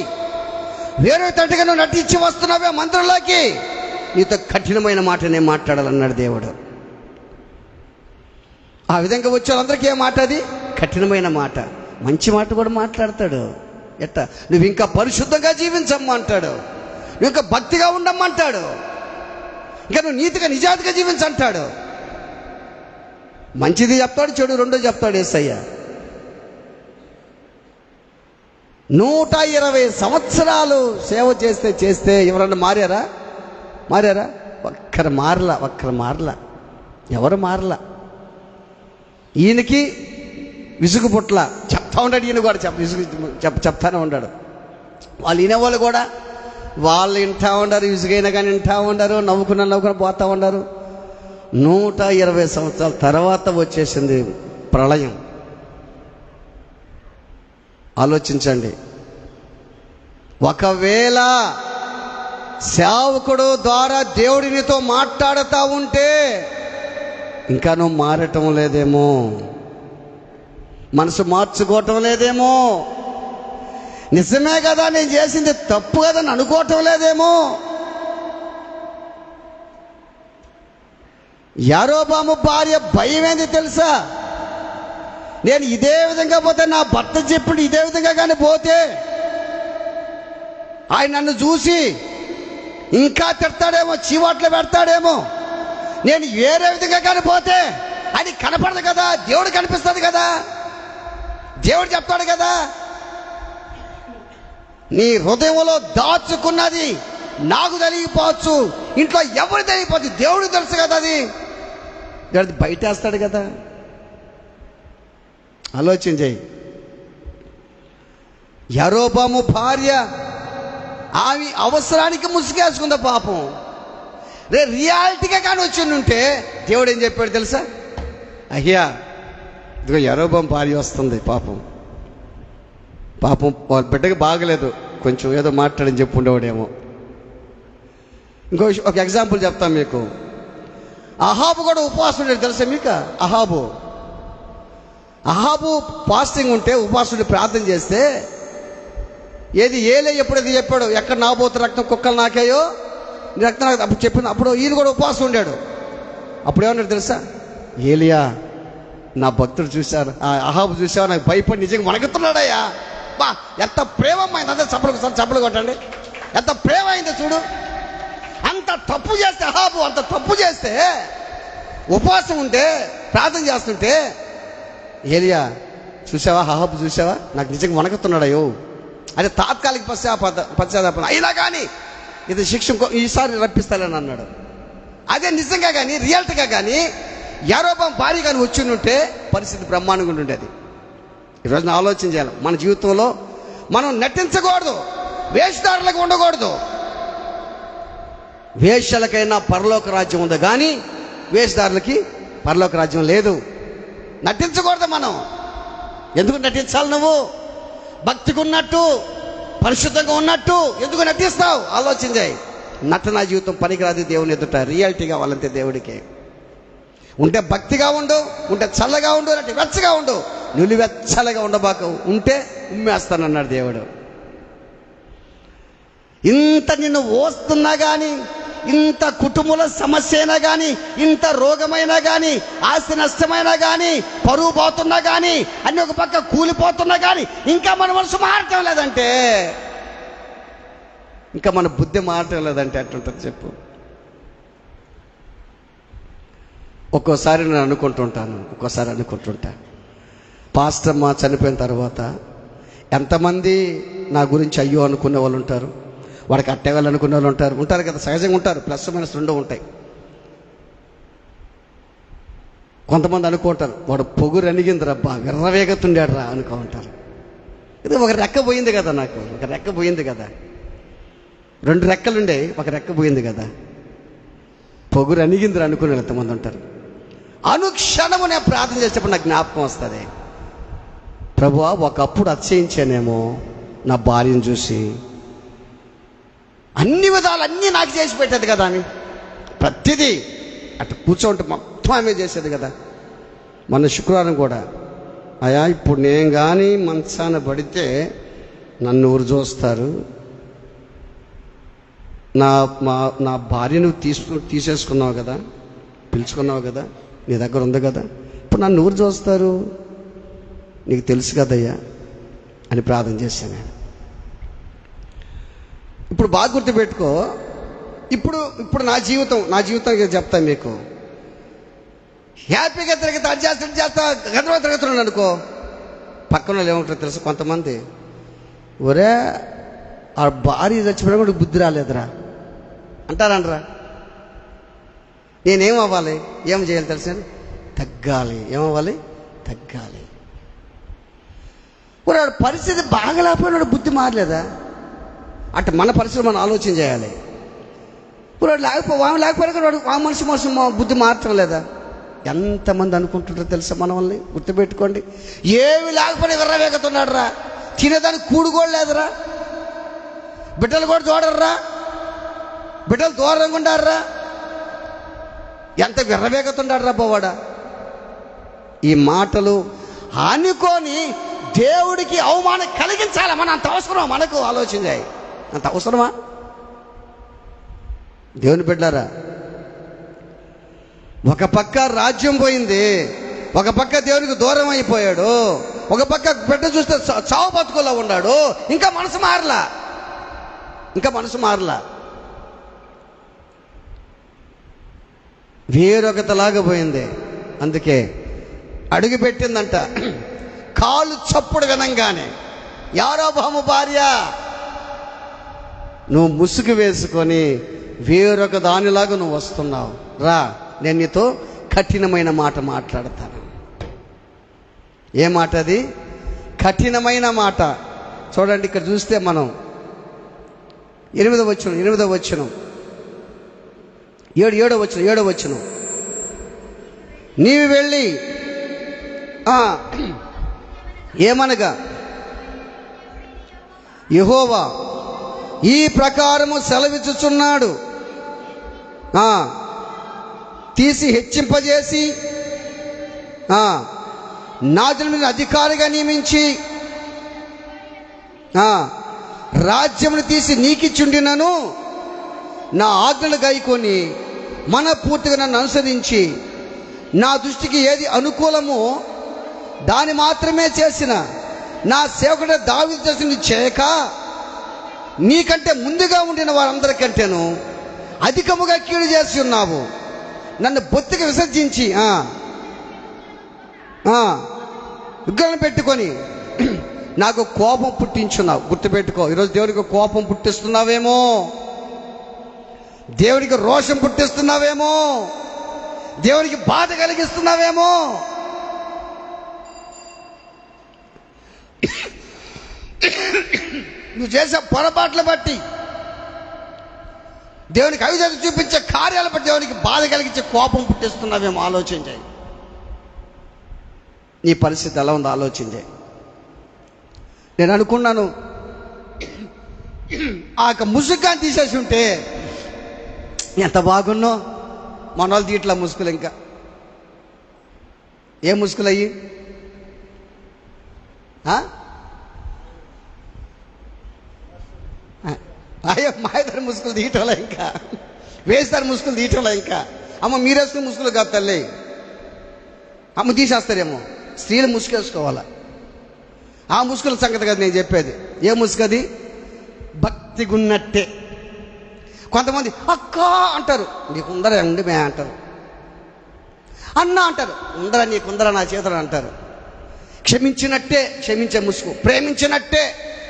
[SPEAKER 1] వేరే తట్టుగా నువ్వు నటించి వస్తున్నావే మందిరంలోకి. నీతో కఠినమైన మాట నేను మాట్లాడాలన్నాడు దేవుడు. ఆ విధంగా వచ్చే వాళ్ళందరికీ ఏ మాట? అది కఠినమైన మాట. మంచి మాట కూడా మాట్లాడతాడు. ఎట్ట? నువ్వు ఇంకా పరిశుద్ధంగా జీవించమ్మంటాడు, నువ్వు ఇంకా భక్తిగా ఉండమ్మంటాడు, ఇంకా నువ్వు నీతిగా నిజాయితీగా జీవించంటాడు. మంచిది చెప్తాడు, చెడు రెండో చెప్తాడు యేసయ్య. 120 సంవత్సరాలు సేవ చేస్తే ఎవరన్నా మారారా? ఒక్కరు మారలా. ఎవరు మారలా. ఈయనకి విసుగు పుట్ల చెప్తా ఉన్నాడు. ఈయన కూడా చెప్తానే ఉన్నాడు. వాళ్ళు వినేవాళ్ళు కూడా వాళ్ళు వింటా ఉండరు, విసుగైనా కానీ వింటా ఉండరు, నవ్వుకున్న పోతా ఉండరు. 120 సంవత్సరాల తర్వాత వచ్చేసింది ప్రళయం. ఆలోచించండి. ఒకవేళ సేవకుడు ద్వారా దేవుడినితో మాట్లాడుతూ ఉంటే ఇంకా నువ్వు మారటం లేదేమో, మనసు మార్చుకోవటం లేదేమో, నిజమే కదా నేను చేసింది తప్పు కదా అని అనుకోవటం లేదేమో. యరొబాము భార్య భయం ఏంది తెలుసా? నేను ఇదే విధంగా పోతే, నా భర్త చెప్పుడు ఇదే విధంగా కానీ పోతే ఆయన నన్ను చూసి ఇంకా తిడతాడేమో, చీవాట్లు పెడతాడేమో. నేను వేరే విధంగా కానీ పోతే అది కనపడదు కదా, దేవుడు కనిపిస్తుంది కదా, దేవుడు చెప్తాడు కదా. నీ హృదయంలో దాచుకున్నది నాకు తెలియకపోవచ్చు, ఇంట్లో ఎవరు తెలియకపోవచ్చు, దేవుడికి తెలుసు కదా. అది బయటేస్తాడు కదా. ఆలోచించేయి. యరొబాము భార్య ఆమె అవసరానికి ముసుగేసుకుందా పాపం. రియాలిటీగా కానీ వచ్చి ఉంటే దేవుడు ఏం చెప్పాడు తెలుసా? అయ్యా ఇదిగో యరొబాము భార్య వస్తుంది, పాపం వాళ్ళ బిడ్డకి బాగలేదు, కొంచెం ఏదో మాట్లాడని చెప్పి ఉండేవాడేమో. ఒక ఎగ్జాంపుల్ చెప్తాను మీకు. అహాబు కూడా ఉపవాసం ఉండేది తెలుసా మీకు? అహాబు ఫాస్టింగ్ ఉంటే ఉపవాసుడు ప్రార్థన చేస్తే ఏలే ఎప్పుడైతే చెప్పాడు, ఎక్కడ నాబోతు రక్తం కుక్కలు నాకాయో రక్తం అప్పుడు చెప్పిన అప్పుడు ఈయన కూడా ఉపవాసం ఉండాడు. అప్పుడు ఏమన్నాడు తెలుసా? ఏలియా నా భక్తుడు చూశారు, అహాబు చూసావు, నాకు భయపడి నిజంగా వణకుతున్నాడయ్యా. బా ఎంత ప్రేమమైంది, అంతే చప్పలు కొట్టండి. ఎంత ప్రేమ అయిందో చూడు. అంత తప్పు చేస్తే అహాబు అంత తప్పు చేస్తే ఉపవాసం ఉంటే ప్రార్థన చేస్తుంటే ఏలియా చూసావా, అహాబు చూసావా, నాకు నిజంగా వణకుతున్నాడయ్యో. అదే తాత్కాలిక పశ్చాత్తాపం అయినా కానీ ఇది శిక్ష ఈసారి రప్పిస్తానని అన్నాడు. అదే నిజంగా కానీ రియాలిటీగా కానీ యరొబాము భార్య కానీ వచ్చి ఉంటే పరిస్థితి బ్రహ్మాండంగా ఉండేది. ఈరోజు ఆలోచన చేయాలి. మన జీవితంలో మనం నటించకూడదు, వేషధారులకు ఉండకూడదు. వేషలకైనా పరలోక రాజ్యం ఉంది కానీ వేషధారులకి పరలోక రాజ్యం లేదు. నటించకూడదు మనం. ఎందుకు నటించాలి? నువ్వు భక్తిగా ఉన్నట్టు, పరిశుద్ధంగా ఉన్నట్టు ఎందుకు నటిస్తావు? ఆలోచించాయి. నటన జీవితం పనికిరాదు దేవుని ఎదుట. రియాలిటీ కావాలంతే దేవుడికి. ఉంటే భక్తిగా ఉండు, ఉంటే చల్లగా ఉండు, అంటే వెచ్చగా ఉండు. నిలువెచ్చలుగా ఉండబాకు, ఉంటే ఉమ్మేస్తానన్నాడు దేవుడు. ఇంత నిన్ను ఓస్తున్నా కానీ, ఇంత కుటుంబంలో సమస్య అయినా కానీ, ఇంత రోగమైనా కానీ, ఆస్తి నష్టమైనా కానీ, పరువు పోతున్నా కానీ, అన్ని ఒక పక్క కూలిపోతున్నా కానీ ఇంకా మన మనసు మారటం లేదంటే, ఇంకా మన బుద్ధి మారటం లేదంటే ఎట్లుంటుంది చెప్పు? ఒక్కోసారి నేను అనుకుంటుంటా పాస్టర్ మా చనిపోయిన తర్వాత ఎంతమంది నా గురించి అయ్యో అనుకునే వాళ్ళు ఉంటారు, వాడికి అట్టేవాళ్ళు అనుకునే వాళ్ళు ఉంటారు కదా, సహజంగా ఉంటారు. ప్లస్ మైనస్ రెండు ఉంటాయి. కొంతమంది అనుకుంటారు వాడు పొగురు అణిగింది రబ్బా, విర్రవేగతుండాడు రా అనుకుంటారు. ఇది ఒక రెక్క పోయింది కదా, నాకు ఒక రెక్క పోయింది కదా, 2 రెక్కలుండే ఒక రెక్క పోయింది కదా, పొగురు అణిగింది అనుకునే ఎంతమంది ఉంటారు. అనుక్షణము నేను ప్రార్థన చేసేటప్పుడు నాకు జ్ఞాపకం వస్తుంది, ప్రభువా ఒకప్పుడు అతిశయించానేమో నా భార్యను చూసి, అన్ని విధాలు అన్నీ నాకు చేసి పెట్టేది కదా అని. ప్రతిదీ అటు కూర్చోంటే మొత్తం ఆమె చేసేది కదా. మన శుక్రవారం కూడా అయ్యా ఇప్పుడు నేను కానీ మంచాన పడితే నన్ను ఊరు చూస్తారు, నా నా భార్యను తీసేసుకున్నావు కదా, పిలుచుకున్నావు కదా, నీ దగ్గర ఉంది కదా, ఇప్పుడు నన్ను ఎవరు చూస్తారు, నీకు తెలుసు కదయ్యా అని ప్రార్థన చేశాను నేను. ఇప్పుడు బాగా గుర్తుపెట్టుకో, ఇప్పుడు నా జీవితం చెప్తాను మీకు. హ్యాపీగా తిరిగితే అది చేస్తా గతంలో తిరుగుతున్నాను అనుకో, పక్కన వాళ్ళు ఏమంటారు తెలుసు, కొంతమంది ఒరే ఆ భార్య చచ్చిపోయినా కూడా బుద్ధి రాలేదురా అంటారనరా. నేనేం అవ్వాలి, ఏం చేయాలి తెలుసా, తగ్గాలి. ఏమవ్వాలి, తగ్గాలి. వాడు పరిస్థితి బాగలేకపోయినాడు, బుద్ధి మారలేదా అంటే మన పరిస్థితి మనం ఆలోచన చేయాలి. వాడు లేకపోయినా వాడు ఆ మనిషి బుద్ధి మార్చడం లేదా? ఎంతమంది అనుకుంటుంటారో తెలుసా మన వాళ్ళని. గుర్తుపెట్టుకోండి, ఏమి లేకపోయినా విర్రవేగుతున్నాడు రా, తినేదానికి కూడు కూడా లేదురా, బిడ్డలు కూడా చూడర్రా, బిడ్డలు దూరంగా ఉండారా, ఎంత విర్రవేగుతున్నాడు రా బావాడా. ఈ మాటలు అనుకొని దేవుడికి అవమానం కలిగించాలి. మన అంత అవసరమా మనకు? ఆలోచించాయి, అంత అవసరమా? దేవుని బిడ్డారా, ఒక పక్క రాజ్యం పోయింది, ఒక పక్క దేవునికి దూరం అయిపోయాడు, ఒక పక్క బిడ్డ చూస్తే చావు బతుకుల్లో ఉన్నాడు, ఇంకా మనసు మారలా. వేరొకతలాగా పోయింది. అందుకే అడుగు పెట్టిందంట, కాలు చప్పుడు వినంగానే, యారోబాము భార్య నువ్వు ముసుగు వేసుకొని వేరొక దానిలాగా నువ్వు వస్తున్నావు, రా నేను నీతో కఠినమైన మాట మాట్లాడతాను. ఏ మాట అది? కఠినమైన మాట. చూడండి, ఇక్కడ చూస్తే మనం 8వ వచనం 7వ వచనం, నీవు వెళ్ళి ఏమనగా, యెహోవా ఈ ప్రకారము సెలవిచ్చుచున్నాడు, తీసి హెచ్చింపజేసి నా జనులను అధికారిగా నియమించి రాజ్యమును తీసి నీకిచ్చుండినను, నా ఆజ్ఞలు గైకొని మనపూర్తిగా నన్ను అనుసరించి నా దృష్టికి ఏది అనుకూలమో దాని మాత్రమే చేసిన నా సేవకుడు దావీదు చేసింది చేయక, నీకంటే ముందుగా ఉండిన వారందరికంటేను అధికముగా కీడు చేసి ఉన్నావు. నన్ను బొత్తిగా విసర్జించి విగ్రహం పెట్టుకొని నాకు కోపం పుట్టించున్నావు. గుర్తుపెట్టుకో, ఈరోజు దేవునికి కోపం పుట్టిస్తున్నావేమో, దేవునికి రోషం పుట్టిస్తున్నావేమో, దేవునికి బాధ కలిగిస్తున్నావేమో. నువ్వు చేసే పొరపాట్ల బట్టి, దేవునికి అవిధేయత చూపించే కార్యాల బట్టి దేవునికి బాధ కలిగించే కోపం పుట్టిస్తున్నావేమో. ఆలోచించాయి, నీ పరిస్థితి ఎలా ఉందో ఆలోచించాయి. నేను అనుకున్నాను, ఆ ముసుగ్గాని తీసేసి ఉంటే ఎంత బాగున్నో. మన వాళ్ళు తీట్లా ముసుగులు, ఇంకా ఏ ముసుగులు అయ్యి అయ్యో మాయదారి ముసుగులు తీయటంలా, ఇంకా వేస్తారు ముసుగులు తీయటంలా. ఇంకా అమ్మ మీరేసుకుని ముసుగులు కాదు తల్లి, అమ్మ తీసేస్తారేమో. స్త్రీలు ముసుగేసుకోవాలా, ఆ ముసుగుల సంగతి కదా నేను చెప్పేది. ఏ ముసుగది? భక్తిగున్నట్టే. కొంతమంది అక్క అంటారు, నీకుందరా ఉండి మే అంటారు, అన్న అంటారు, ఉందరా నీకుందరా నా చేతులు అంటారు. క్షమించినట్టే క్షమించే ముసుగు, ప్రేమించినట్టే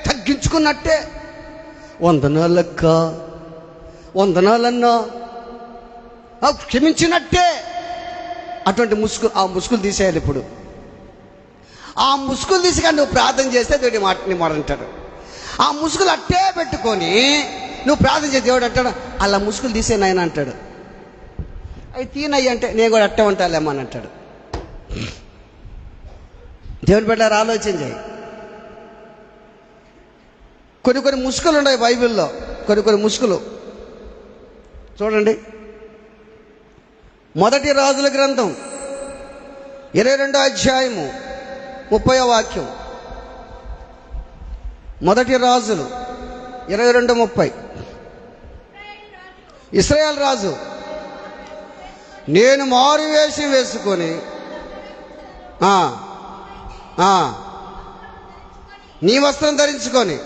[SPEAKER 1] తగ్గించుకున్నట్టే, వందనాలక్క వందనాలన్నా క్షమించినట్టే. అటువంటి ఆ ముసుగులు తీసేయాలి. ఇప్పుడు ఆ ముసుగులు తీసిగా నువ్వు ప్రార్థన చేస్తే దేవుడి మాటని మారంటాడు. ఆ ముసుగులు అట్టే పెట్టుకొని నువ్వు ప్రార్థన చేస్తే దేవుడు అంటాడు, అలా ముసుగులు తీసే నాయన అంటాడు. అవి తీనయ్యి అంటే నేను కూడా అట్టే ఉంటాలేమో అని అంటాడు. దేవుని బిడ్డలారా ఆలోచన చేయి. కొన్ని ముసుగులు ఉన్నాయి బైబిల్లో, కొన్ని ముసుగులు. చూడండి, మొదటి రాజుల గ్రంథం 22వ అధ్యాయము 30వ వాక్యం. మొదటి రాజులు 22:30. ఇశ్రాయేలు రాజు, నేను మారు వేషం వేసుకొని నీ వస్త్రం ధరించుకొని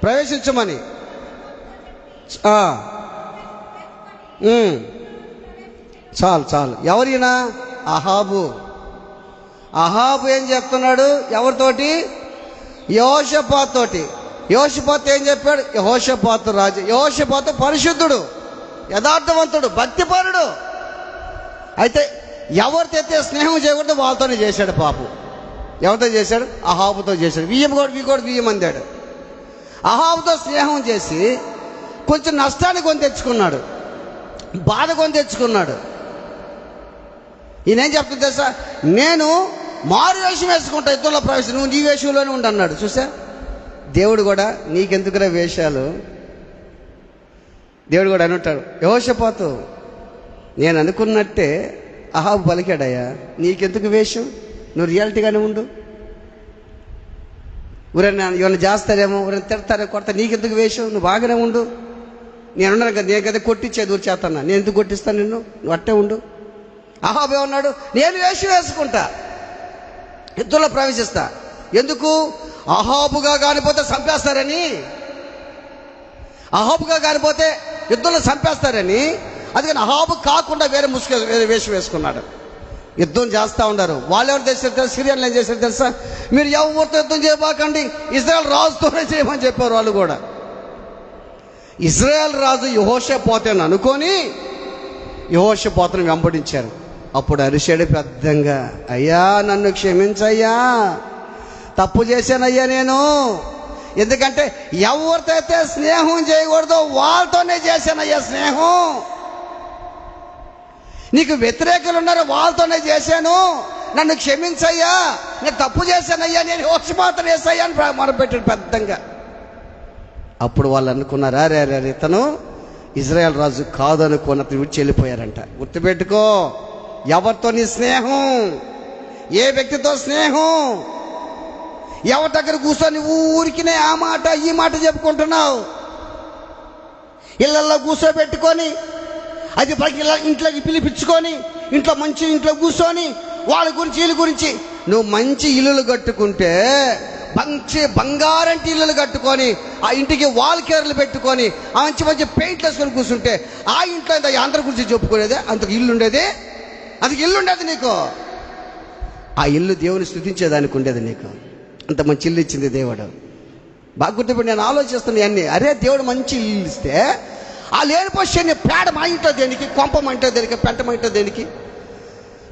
[SPEAKER 1] ప్రవేశించమని చాలు చాలు. ఎవరైనా? అహాబు. అహాబు ఏం చెప్తున్నాడు? ఎవరితోటి? యెహోషాపాతు తోటి. యెహోషాపాతు ఏం చెప్పాడు? యెహోషాపాతు రాజు. యెహోషాపాతు పరిశుద్ధుడు, యథార్థవంతుడు, భక్తిపరుడు. అయితే ఎవరితో అయితే స్నేహం చేయకూడదు వాళ్ళతోనే చేశాడు పాపం. ఎవరితో చేశాడు? అహాబుతో చేశాడు. వియ్యం అందాడు. అహాబుతో స్నేహం చేసి కొంచెం నష్టాన్ని కొని తెచ్చుకున్నాడు, బాధ కొని తెచ్చుకున్నాడు. ఈయనేం చెప్తుంది తెలుసా? నేను మారు వేషం వేసుకుంటా, యుద్ధంలో ప్రవేశం, నువ్వు నీ వేషంలోనే ఉండు అన్నాడు. చూసా, దేవుడు కూడా నీకెందుకురా వేషాలు? దేవుడు కూడా అని ఉంటాడు, యెహోషాపాతు నేను అనుకున్నట్టే అహాబు పలికాడయ్యా, నీకెందుకు వేషం? నువ్వు రియాలిటీగానే ఉండు. ఊరైనా ఏమైనా చేస్తారేమో, ఊరైనా తిడతారేమో, కొడతా, నీకెందుకు వేషం? నువ్వు బాగానే ఉండు. నేనున్నాను కదా, నేను కదా కొట్టించేది ఊరు చేస్తాను, నేను ఎందుకు కొట్టిస్తాను నిన్ను? నువ్వు అట్టే ఉండు. అహాబు ఏమన్నాడు? నేను వేషం వేసుకుంటా, యుద్ధంలో ప్రవేశిస్తా. ఎందుకు? అహాబుగా కానిపోతే చంపేస్తారని, అహాబుగా కానిపోతే యుద్ధంలో చంపేస్తారని. అందుకని అహాబు కాకుండా వేరే వేషం వేసుకున్నాడు. యుద్ధం చేస్తూ ఉన్నారు. వాళ్ళు ఎవరు చేశారు తెలుసా? సిరియన్లు ఏం చేశారు తెలుసా? మీరు ఎవరితో యుద్ధం చేయబాకండి, ఇజ్రాయెల్ రాజుతోనే చేయమని చెప్పారు వాళ్ళు కూడా. ఇజ్రాయెల్ రాజు యెహోషాపాతుని అనుకొని యెహోషాపాతుని వెంబడించారు. అప్పుడు అరిశాడు పెద్దంగా, అయ్యా నన్ను క్షమించయ్యా, తప్పు చేశానయ్యా నేను. ఎందుకంటే ఎవరితో అయితే స్నేహం చేయకూడదో వాళ్ళతోనే చేశానయ్యా స్నేహం. నీకు వ్యతిరేకులు ఉన్నారు, వాళ్ళతోనే చేశాను, నన్ను క్షమించయ్యా, నేను తప్పు చేశానయ్యా, నేను యెహోషాపాతుని వేసయ్యా అని మొరపెట్టాడు పెద్దంగా. అప్పుడు వాళ్ళు అనుకున్నారు, అరే ఇతను ఇజ్రాయెల్ రాజు కాదు అనుకున్న విడిచి వెళ్ళిపోయారంట. గుర్తుపెట్టుకో, ఎవరితో నీ స్నేహం, ఏ వ్యక్తితో స్నేహం, ఎవరి దగ్గర కూర్చొని ఊరికినే ఆ మాట ఈ మాట చెప్పుకుంటున్నావు, ఇళ్ళల్లో కూర్చోబెట్టుకొని అది ఇంట్లోకి పిలిపించుకొని ఇంట్లో మంచి ఇంట్లో కూర్చొని వాళ్ళ గురించి వీళ్ళ గురించి. నువ్వు మంచి ఇల్లులు కట్టుకుంటే, మంచి బంగారంటి ఇల్లులు కట్టుకొని ఆ ఇంటికి వాల్ కేర్లు పెట్టుకొని ఆ మంచి మంచి పెయింట్లు వేసుకొని కూర్చుంటే ఆ ఇంట్లో అందరి గురించి చెప్పుకునేదే, అంతకు ఇల్లు ఉండేది, అందుకు ఇల్లు ఉండేది నీకు. ఆ ఇల్లు దేవుని స్తుతించేదానికి ఉండేది నీకు. అంత మంచి ఇల్లు ఇచ్చింది దేవుడు. బాగా గుర్తుపెట్టి నేను ఆలోచిస్తున్నాను అన్నీ. అరే దేవుడు మంచి ఇల్లు ఇస్తే ఆ లేనిపోయి పేడ మా ఇంట్లో దేనికి, కొంప మా ఇంట్లో దేనికి, పెంట మా ఇంట్లో దేనికి?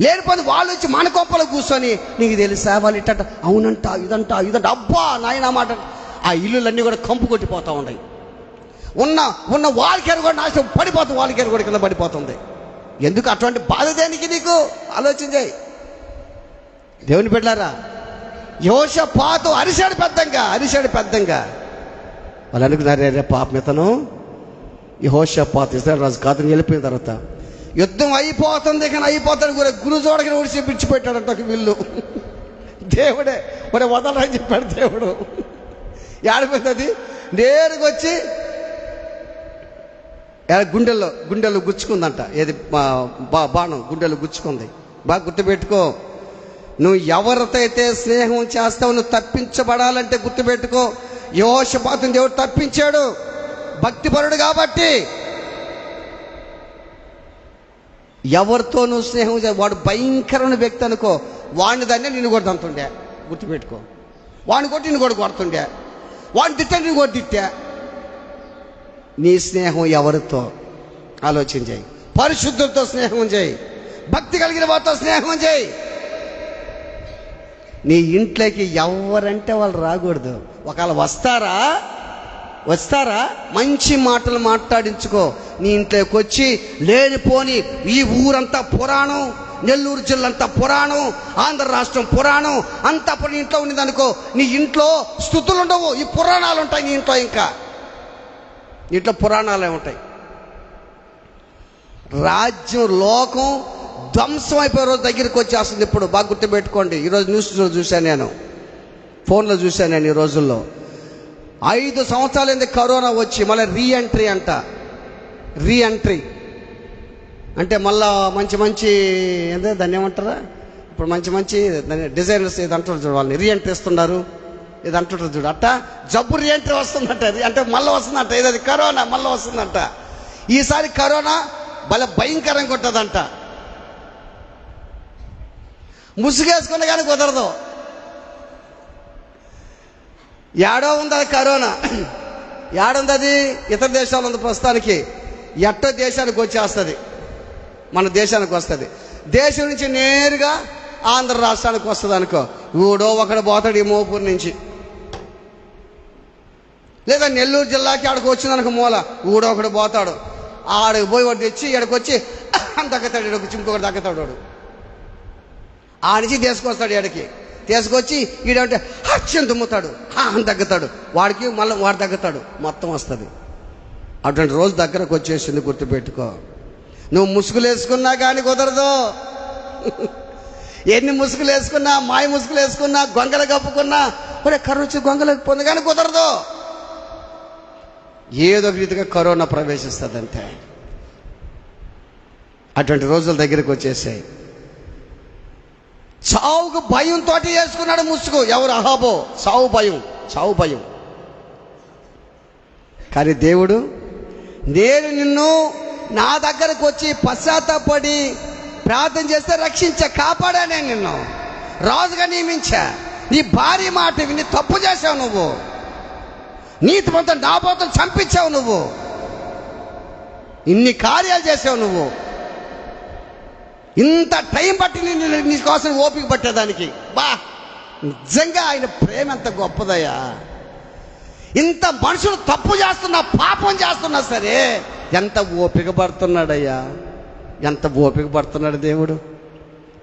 [SPEAKER 1] లేనిపోతే వాళ్ళు వచ్చి మన కొంపలో కూర్చొని నీకు తెలుసా వాళ్ళు ఇట్ట అవునంట ఇదంట అబ్బా నాయన మాట. ఆ ఇల్లులన్నీ కూడా కంపు కొట్టిపోతూ ఉన్నాయి. ఉన్న వాల్కేరు కూడా నాశనం పడిపోతుంది, వాల్కేరు కూడా కింద పడిపోతుంది. ఎందుకు అటువంటి బాధ దేనికి నీకు? ఆలోచించాయి దేవుని బిడ్డలారా. యెహోషాపాతు అరిశాడు పెద్దంగా. వాళ్ళు అనుకున్నారు, రే పాపం ఇతను యెహోషాపాతు ఇజ్రాయెల్ రాజు కాదని వెళ్ళిపోయిన తర్వాత యుద్ధం అయిపోతుంది, కానీ అయిపోతాడు గురు చూడగానే ఒడిసి పిడిచిపెట్టాడంట ఒక విల్లు. దేవుడే మరి వదలని చెప్పాడు దేవుడు. ఏడిపోయింది అది, నేరుగా వచ్చి గుండెల్లో గుచ్చుకుందంట. ఏది బాణం గుండెల్లో గుచ్చుకుంది. బాగా గుర్తుపెట్టుకో, నువ్వు ఎవరితో అయితే స్నేహం చేస్తావు నువ్వు తప్పించబడాలంటే గుర్తుపెట్టుకో, యెహోషాపాతుని దేవుడు తప్పించాడు భక్తిపరుడు కాబట్టి. ఎవరితో నువ్వు స్నేహం వాడు భయంకరమైన వ్యక్తి అనుకో, వాడిని దాన్నే నిన్ను కూడా తంతుండే. గుర్తుపెట్టుకో, వాడిని కొట్టి నిన్ను కూడా కొడుతుండే, వాడిని తిట్టే నిన్ను కూడా తిట్టా. నీ స్నేహం ఎవరితో ఆలోచన చేయి. పరిశుద్ధులతో స్నేహం చేయి, భక్తి కలిగిన వారితో స్నేహం చేయి. నీ ఇంట్లోకి ఎవరంటే వాళ్ళు రాకూడదు. ఒకవేళ వస్తారా మంచి మాటలు మాట్లాడించుకో. నీ ఇంట్లోకి వచ్చి లేనిపోని ఈ ఊరంతా పురాణం, నెల్లూరు జిల్లంతా పురాణం, ఆంధ్ర రాష్ట్రం పురాణం అంతా నీ ఇంట్లో ఉన్నదనుకో, నీ ఇంట్లో స్తుతులు ఉండవు, ఈ పురాణాలు ఉంటాయి నీ ఇంట్లో. ఇంకా నీ ఇంట్లో పురాణాలే ఉంటాయి. రాజ్యం లోకం ధ్వంసం అయిపోయే రోజు దగ్గరికి వచ్చేస్తుంది. ఇప్పుడు బాగా గుర్తుపెట్టుకోండి. ఈరోజు న్యూస్లో చూశాను, నేను ఫోన్లో చూశాను నేను. ఈ రోజుల్లో 5 సంవత్సరాలైంది కరోనా వచ్చి, మళ్ళీ రీఎంట్రీ అంట. రీఎంట్రీ అంటే మళ్ళా మంచి మంచి ఏదో దాన్ని ఏమంటారా, ఇప్పుడు మంచి మంచి డిజైనర్స్ ఏది అంటారు చూడు, వాళ్ళని రీఎంట్రీ ఇస్తున్నారు, ఇది అంటుంటారు చూడు, అట్ట జబ్బు రీఎంట్రీ వస్తుందంట. అంటే మళ్ళీ వస్తుందంట, ఏదది కరోనా మళ్ళీ వస్తుందంట. ఈసారి కరోనా భలే భయంకరంగా ఉంటుందంట. ముసుగేసుకున్నా కానీ కుదరదు. ఏడో ఉంది అది కరోనా, ఏడుంది అది ఇతర దేశాలు ఉంది ప్రస్తుతానికి. ఎట్టో దేశానికి వచ్చేస్తుంది, మన దేశానికి వస్తుంది. దేశం నుంచి నేరుగా ఆంధ్ర రాష్ట్రానికి వస్తుంది అనుకో. ఊడో ఒకడు పోతాడు ఈ మోపూరు నుంచి, లేదా నెల్లూరు జిల్లాకి ఆడికి వచ్చిందనుకో మూల, ఊడో ఒకడు పోతాడు. ఆడికి పోయి వాడు తెచ్చి ఇక్కడికి వచ్చి తగ్గుతాడు, ఇక్కడికి ఇంకొకటి తగ్గుతాడు. వాడు ఆ నుంచి తీసుకొస్తాడు, ఇక్కడికి తీసుకొచ్చి ఈడంటే హత్యం తుమ్ముతాడు, తగ్గుతాడు. వాడికి మళ్ళీ వాడు తగ్గుతాడు, మొత్తం వస్తుంది. అటువంటి రోజు దగ్గరకు వచ్చేసింది, గుర్తుపెట్టుకో. నువ్వు ముసుగులు వేసుకున్నా కానీ కుదరదు. ఎన్ని ముసుగులు వేసుకున్నా, మాయ ముసుగులు వేసుకున్నా, గొంగలు కప్పుకున్నా, ఒరే కర్ర వచ్చి గొంగలకు పొంది కానీ కుదరదు. ఏదో ఒక రీతిగా కరోనా ప్రవేశిస్తుంది అంతే. అటువంటి రోజుల దగ్గరికి వచ్చేసాయి. చావుకు భయంతో వేసుకున్నాడు ముసుగు. ఎవరు? అహాబో. చావు భయం, చావు భయం. కానీ దేవుడు, నేను నిన్ను నా దగ్గరకు వచ్చి పశ్చాత్తాపడి ప్రార్థన చేస్తే రక్షించా, కాపాడా. నేను నిన్ను రాజుగా నియమించా. నీ భార్య మాట విని తప్పు చేశావు నువ్వు, నీతి మొత్తం నా పోతం చంపించావు నువ్వు, ఇన్ని కార్యాలు చేసావు నువ్వు. ఇంత టైం పట్టి నీ కోసం ఓపిక పట్టేదానికి బా, నిజంగా ఆయన ప్రేమ ఎంత గొప్పదయ్యా. ఇంత మనుషులు తప్పు చేస్తున్నా, పాపం చేస్తున్నా సరే ఎంత ఓపిక పడుతున్నాడయ్యా, ఎంత ఓపిక పడుతున్నాడు దేవుడు.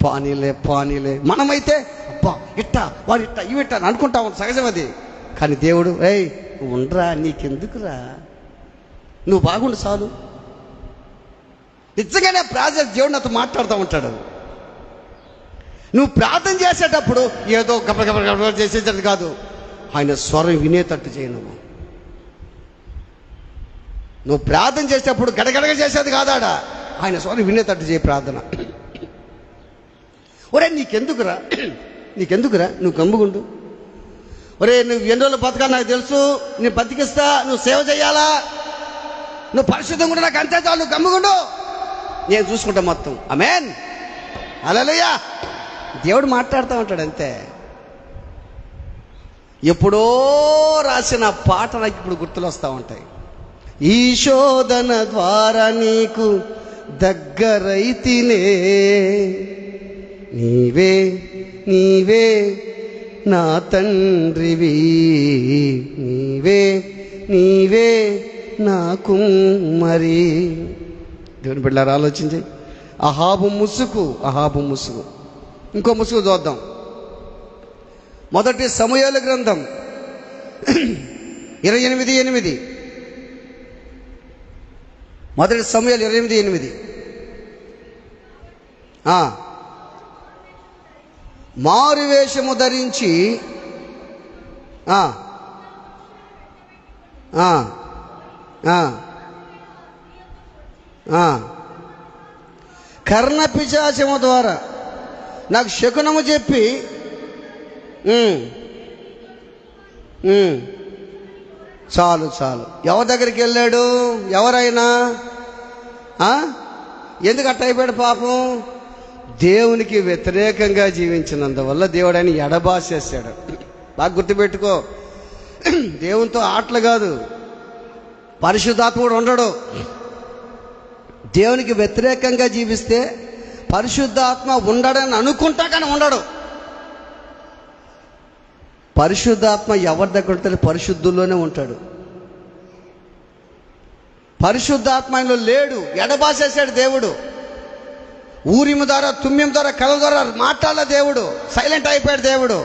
[SPEAKER 1] పానీలే పానీలే. మనమైతే అబ్బా ఇట్టా వాడు ఇట్టా ఇవిట్టా అని అనుకుంటా ఉంటాం, సహజం అది. కానీ దేవుడు, ఏయ్ ఉండరా, నీకెందుకురా, నువ్వు బాగుండు చాలు. నిజంగానే ప్రార్థన దేవుడు నాతో మాట్లాడుతూ ఉంటాడు. నువ్వు ప్రార్థన చేసేటప్పుడు ఏదో గబగబ చేసేటట్టు కాదు, ఆయన స్వరం వినేటట్టు చేయి. నువ్వు ప్రార్థన చేసేటప్పుడు గడగడగ చేసేది కాదాడ, ఆయన స్వరం వినేటట్టు చేయి ప్రార్థన. ఒరే నీకెందుకురా, నీకెందుకురా, నువ్వు గమ్ముగుండు. ఒరే నువ్వు ఎన్ని రోజులు బతకాలి నాకు తెలుసు, నేను బతికిస్తా, నువ్వు సేవ చేయాలా, నువ్వు పరిశుద్ధంగా కూడా నాకు అంతే చాలు, నువ్వు గమ్ముగుండు, నేను చూసుకుంటా మొత్తం. ఆమేన్, హల్లెలూయా. దేవుడు మాట్లాడుతూ ఉంటాడు అంతే. ఎప్పుడో రాసిన పాట నాకు ఇప్పుడు గుర్తులు వస్తూ ఉంటాయి. ఈ శోధన ద్వారా నీకు దగ్గరైతినే, నీవే నీవే నా తండ్రివి, నీవే నీవే నా కుమ్మరి. దేవుని బిడ్డలారా ఆలోచించి, అహాబు ముసుగు, అహాబు ముసుగు. ఇంకో ముసుగు చూద్దాం. మొదటి సమూయేలు గ్రంథం 28:8. మొదటి సమూయేలు 28:8. మారువేషము ధరించి కర్ణపిశాచము ద్వారా నాకు శకునము చెప్పి చాలు చాలు. ఎవరి దగ్గరికి వెళ్ళాడు? ఎవరైనా ఎందుకు అట్ట అయిపోయాడు పాపం? దేవునికి వ్యతిరేకంగా జీవించినందువల్ల దేవుడు ఆయన ఎడబాసేసాడు. బాగా గుర్తుపెట్టుకో, దేవునితో ఆటలు కాదు. పరిశుద్ధాత్ముడు ఉండడు. దేవునికి వ్యతిరేకంగా జీవిస్తే పరిశుద్ధాత్మ ఉండడని అనుకుంటా కానీ ఉండడు. పరిశుద్ధాత్మ ఎవరి దగ్గర ఉంటాడు? పరిశుద్ధుల్లోనే ఉంటాడు. పరిశుద్ధాత్మ ఆయనలో లేడు, ఎడబాసేసాడు దేవుడు. ఊరిము ద్వారా, తుమ్యం ద్వారా, కళ ద్వారా మాట్లాడలే దేవుడు, సైలెంట్ అయిపోయాడు దేవుడు.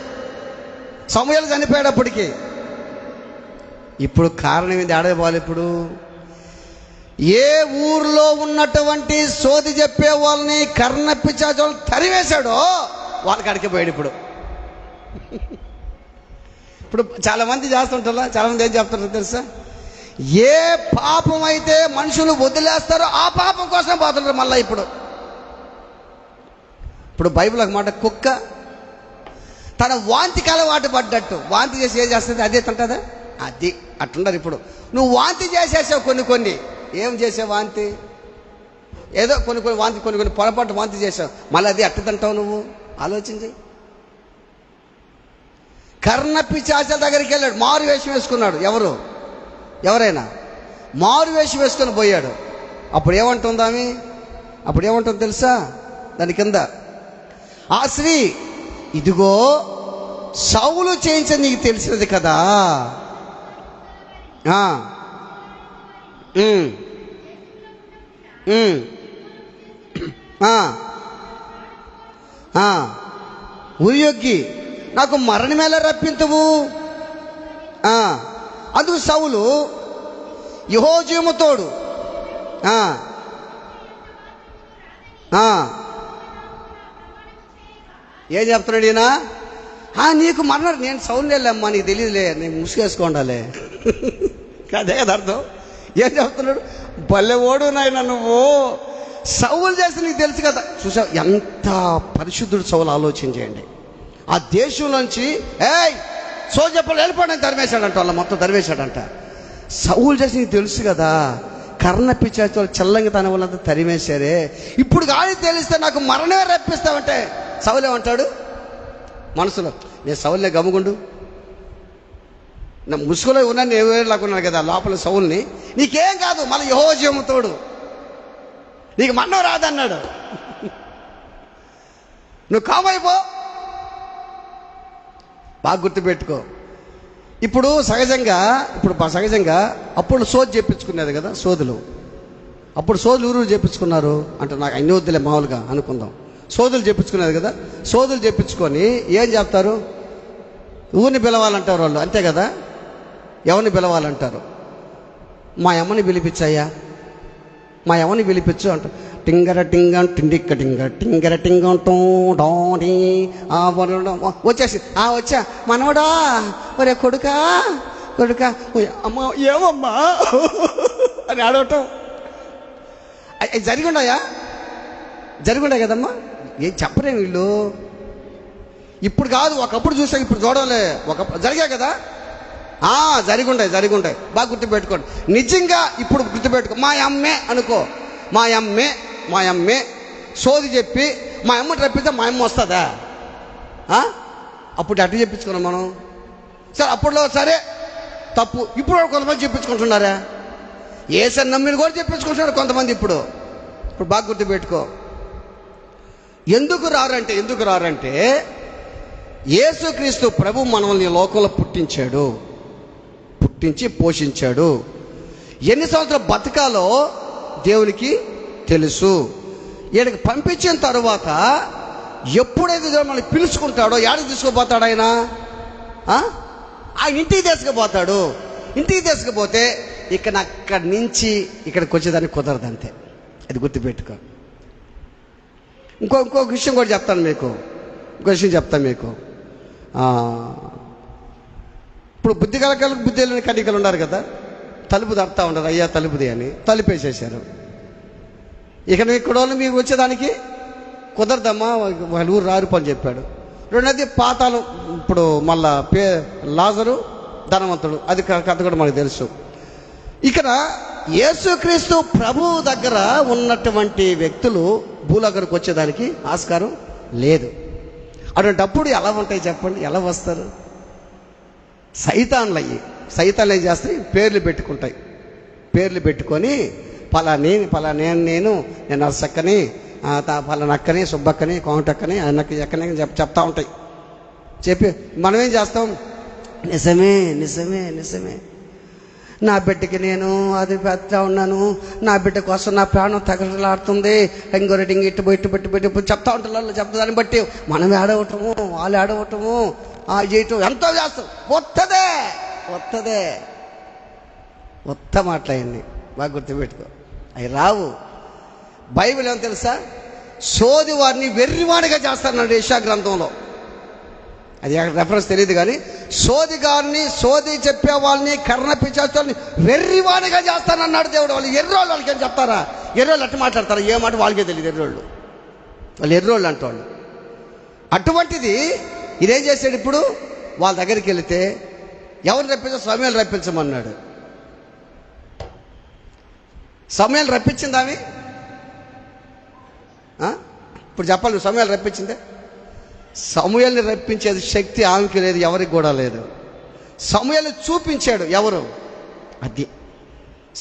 [SPEAKER 1] సమూయేలు చనిపోయాడు అప్పటికి. ఇప్పుడు కారణం ఏంది? ఆడేవాళ్ళు ఇప్పుడు ఏ ఊర్లో ఉన్నటువంటి సోది చెప్పే వాళ్ళని, కర్ణపిశాచులను తరివేశాడో వాళ్ళకి అడిగిపోయాడు. ఇప్పుడు చాలామంది చేస్తుంటారా, చాలామంది ఏం చెప్తారో తెలుసా? ఏ పాపం అయితే మనుషులు వదిలేస్తారో ఆ పాపం కోసం పోతున్నారు మళ్ళీ. ఇప్పుడు బైబిల్ ఒక మాట, కుక్క తన వాంతికి అలవాటు పడ్డట్టు వాంతి చేసి ఏం చేస్తుంది, అదే తింటుందా? అది అట్లున్నారు. ఇప్పుడు నువ్వు వాంతి చేసేసావు, కొన్ని ఏం చేసావు వాంతి, ఏదో కొన్ని వాంతి, కొన్ని పొరపాటు వాంతి చేసావు, మళ్ళీ అది అట్టు తింటావు నువ్వు. ఆలోచించి. కర్ణ పిశాచాల దగ్గరికి వెళ్ళాడు, మారు వేషం వేసుకున్నాడు. ఎవరైనా మారు వేషం వేసుకొని పోయాడు. అప్పుడు ఏమంటుంది ఆమె? అప్పుడు ఏమంటుంది తెలుసా? దాని కింద, ఆ స్త్రీ, ఇదిగో సౌలు చేయించని నీకు తెలిసినది కదా. ఉరియొగ్గి నాకు మరణమేలా రప్పింతువు. అందుకు సౌలు యెహోవాకు తోడు ఏం చెప్తున్నాడు ఈయన? నీకు మరణం, నేను సౌలు వెళ్ళమ్మా, నీకు తెలియదులే, నేను ముసుగేసుకోండాలే. అదే కదా అర్థం. ఏం చెప్తున్నాడు? భలేవాడు నాయన నువ్వు, సౌలు చేస్తే నీకు తెలుసు కదా. చూసా ఎంత పరిశుద్ధుడు సౌలు, ఆలోచన చేయండి. ఆ దేశంలోంచి సోజప్పలు వెళ్ళిపోవడం తరివేశాడంట, వాళ్ళ మొత్తం తరివేశాడంట. సౌలు చేసి నీకు తెలుసు కదా, కర్ణ పిశాచాలు చల్లంగా తన వాళ్ళంతా తరిమేశారే, ఇప్పుడు కానీ తెలిస్తే నాకు మరణమే రప్పిస్తావంటే సౌలు ఏమంటాడు మనసులో? నేను సౌలునే గమ్ముగుండు, నా ముసుగులో ఉన్నా నేను లాక్కున్నాను కదా లోపల సౌలుని, నీకేం కాదు, మళ్ళీ యెహోవా తోడు, నీకు మరణం రాదన్నాడు, నువ్వు కామైపో. బాగా గుర్తుపెట్టుకో. ఇప్పుడు సహజంగా అప్పుడు సోది చెప్పించుకునేది కదా సోదులు. అప్పుడు సోదులు ఊరు చెప్పించుకున్నారు అంటే, నాకు అన్ని వద్దులే మామూలుగా అనుకుందాం. సోదులు చెప్పించుకునేది కదా. సోదులు చెప్పించుకొని ఏం చెప్తారు? ఊరిని పిలవాలంటారు వాళ్ళు, అంతే కదా. ఎవరిని పిలవాలంటారు? మా అమ్మని పిలిపించాయా, మా అమ్మని పిలిపించు అంటారు. టింగర టింగం టిండిక్క టింగ టింగర టింగం టోంటి వచ్చేసి వచ్చా మనవడా, ఒరే కొడుకా అమ్మ ఏమమ్మా అని అడగటం జరిగుండాయి కదమ్మా. ఏం చెప్పరే వీళ్ళు. ఇప్పుడు కాదు, ఒకప్పుడు చూసా, ఇప్పుడు చూడలే. జరిగాయి కదా, జరిగుంటాయి. బాగా గుర్తుపెట్టుకోండి. నిజంగా ఇప్పుడు గుర్తుపెట్టుకో. మా అమ్మే అనుకో, మా అమ్మే సోది చెప్పి మా అమ్మని రప్పితే మా అమ్మ వస్తుందా? అప్పుడు అట్టు చెప్పించుకున్నాం మనం. సరే అప్పుడులో సరే తప్పు. ఇప్పుడు కొంతమంది చెప్పించుకుంటున్నారా? ఏసని నమ్మిని కూడా చెప్పించుకుంటున్నారు కొంతమంది. ఇప్పుడు బాగా గుర్తుపెట్టుకో. ఎందుకు రారంటే యేసుక్రీస్తు ప్రభు మనల్ని లోకంలో పుట్టించి పోషించాడు. ఎన్ని సంవత్సరాలు బతకాలో దేవునికి తెలుసు. ఈయనకి పంపించిన తరువాత ఎప్పుడైతే మనల్ని పిలుచుకుంటాడో ఏడకి తీసుకుపోతాడు ఆయన ఇంటికి తీసుకుపోతాడు. ఇంటికి తీసుకుపోతే అక్కడి నుంచి ఇక్కడికి వచ్చేదానికి కుదరదు, అంతే. అది గుర్తుపెట్టుకో. ఇంకొక విషయం కూడా చెప్తాను మీకు. ఇప్పుడు బుద్ధి కలకలకు బుద్ధి లేని కన్నికలు ఉన్నారు కదా, తలుపు తడతా ఉండరు, అయ్యా తలుపుది అని తలుపేసేసారు. ఇక్కడ వాళ్ళు మీకు వచ్చేదానికి కుదరదమ్మా, వాళ్ళ ఊరు రారు పని చెప్పాడు. రెండోది పాతాళం. ఇప్పుడు మళ్ళా లాజరు ధనవంతుడు, అది కథ కూడా మనకు తెలుసు. ఇక్కడ యేసుక్రీస్తు ప్రభు దగ్గర ఉన్నటువంటి వ్యక్తులు భూలోకానికి వచ్చేదానికి ఆస్కారం లేదు. అటువంటిప్పుడు ఎలా ఉంటాయి చెప్పండి? ఎలా వస్తారు? సైతాన్లు ఏం చేస్తాయి? పేర్లు పెట్టుకొని నేను నర్సక్కని, పలానక్కని, సుబ్బక్కని, కోమటక్కని, అన్నకి ఎక్కని చెప్తా ఉంటాయి. చెప్పి మనం ఏం చేస్తాం? నిజమే నా బిడ్డకి నేను అది పెడతా ఉన్నాను, నా బిడ్డ కోసం నా ప్రాణం తగలాడుతుంది, ఇంకొకటి ఇటు పెట్టి చెప్తా ఉంటారు. చెప్తా దాన్ని బట్టి మనం ఏడవటము, వాళ్ళు ఏడవటము, చేయటం ఎంతో చేస్తాం. వత్త మాట్లాడింది. బాగా గుర్తుపెట్టుకో, అవి రావు. బైబిల్ ఏమో తెలుసా? సోది వారిని వెర్రివాడిగా చేస్తారన్నాడు యెషయా గ్రంథంలో. అది రెఫరెన్స్ తెలియదు కానీ సోది గారిని, సోది చెప్పే వాళ్ళని, కర్ణ పిచాచుల్ని వెర్రివాడిగా చేస్తానన్నాడు దేవుడు. వాళ్ళు ఎర్రోళ్ళు, వాళ్ళకి ఏం చెప్తారా? ఎర్రోళ్ళు అట్టు మాట్లాడతారా? ఏ మాట వాళ్ళకే తెలియదు. ఎర్రోళ్ళు, వాళ్ళు ఎర్రోళ్ళు అంటోళ్ళు. అటువంటిది ఇదేం చేశాడు? ఇప్పుడు వాళ్ళ దగ్గరికి వెళితే ఎవరు రప్పించా? సమయాలు రప్పించమన్నాడు. సమయాలు రప్పించింది ఆమె. ఇప్పుడు చెప్పాలి, నువ్వు సమయాలు రప్పించిందే? సమూయేలుని రప్పించేది శక్తి ఆమెకి లేదు, ఎవరికి కూడా లేదు. సమూయేలుని చూపించాడు ఎవరు? అది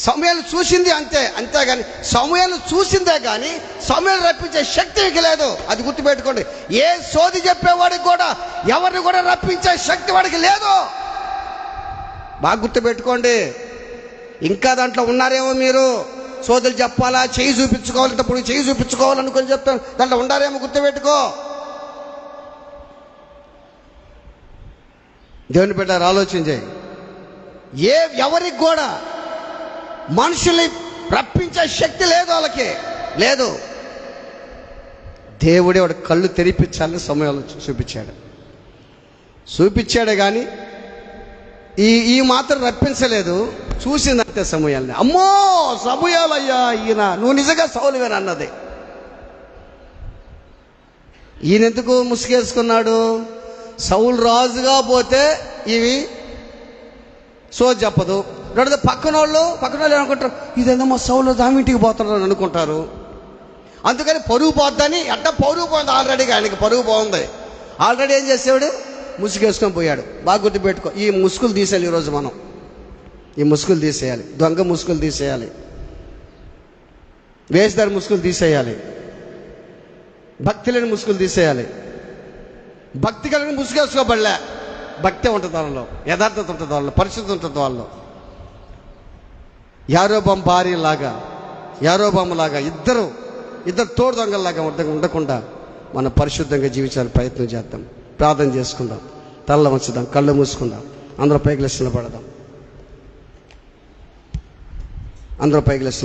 [SPEAKER 1] సమూయేలు చూసింది అంతే. అంతేగాని సమూయేలు చూసిందే కానీ సమూయేలు రప్పించే శక్తి మీకు లేదు. అది గుర్తుపెట్టుకోండి. ఏ సోది చెప్పేవాడికి కూడా ఎవరిని కూడా రప్పించే శక్తి వాడికి లేదు. బాగా గుర్తుపెట్టుకోండి. ఇంకా దాంట్లో ఉన్నారేమో మీరు. సోదరులు చెప్పాలా, చెయ్యి చూపించుకోవాలి, ఇంతప్పుడు చెయ్యి చూపించుకోవాలనుకొని చెప్తాను, దాంట్లో ఉండారేమో, గుర్తుపెట్టుకో. దేవుని బిడ్డలారా, ఆలోచన చేయి. ఎవరికి కూడా మనుషుల్ని రప్పించే శక్తి లేదు, వాళ్ళకి లేదు. దేవుడే వాడు కళ్ళు తెరిపించాలని సమయంలో చూపించాడే కానీ ఈ మాత్రం రప్పించలేదు. చూసిందంతే సమూయేలుని. అమ్మో సమూయేలు, అయ్యా ఈయన నువ్వు నిజంగా సౌలువేనా అన్నది. ఈయన ఎందుకు ముసుగేసుకున్నాడు? సౌలు రాజుగా పోతే ఇవి సోది చెప్పదు. రెండు పక్కన వాళ్ళు ఏమనుకుంటారు? ఇదేందమ్మా సౌలు దామింటికి పోతున్నారు అనుకుంటారు. అందుకని పరుగు పోద్దని పరుగు పోయింది. ఆల్రెడీగా ఆయనకి పరుగు పోతుంది. ఆల్రెడీ ఏం చేసేవాడు? ముసుగేసుకొని పోయాడు. బాగా గుర్తుపెట్టుకో. ఈ ముసుగులు తీసేయాలి. ఈరోజు మనం ఈ ముసుగులు తీసేయాలి. దొంగ ముసుగులు తీసేయాలి. వేషధారి ముసుగులు తీసేయాలి. భక్తి లేని ముసుగులు తీసేయాలి. భక్తి కలిగిన ముసుగేసుకోబడలే. భక్తి ఉంటుంది వాళ్ళలో, యథార్థత ఉంటుంది వాళ్ళలో, పరిశుద్ధి ఉంటుంది వాళ్ళలో. యారోబాము భార్యలాగా, యారోబాము లాగా ఇద్దరు తోడు దొంగల్లాగా ఉండకుండా మనం పరిశుద్ధంగా జీవించాలని ప్రయత్నం చేద్దాం. ప్రార్థన చేసుకుందాం. తల్ల వంచుదాం, కళ్ళు మూసుకుందాం. అందరూ పైకి లేచి నిలబడదాం. అందరూ పైకి లేచి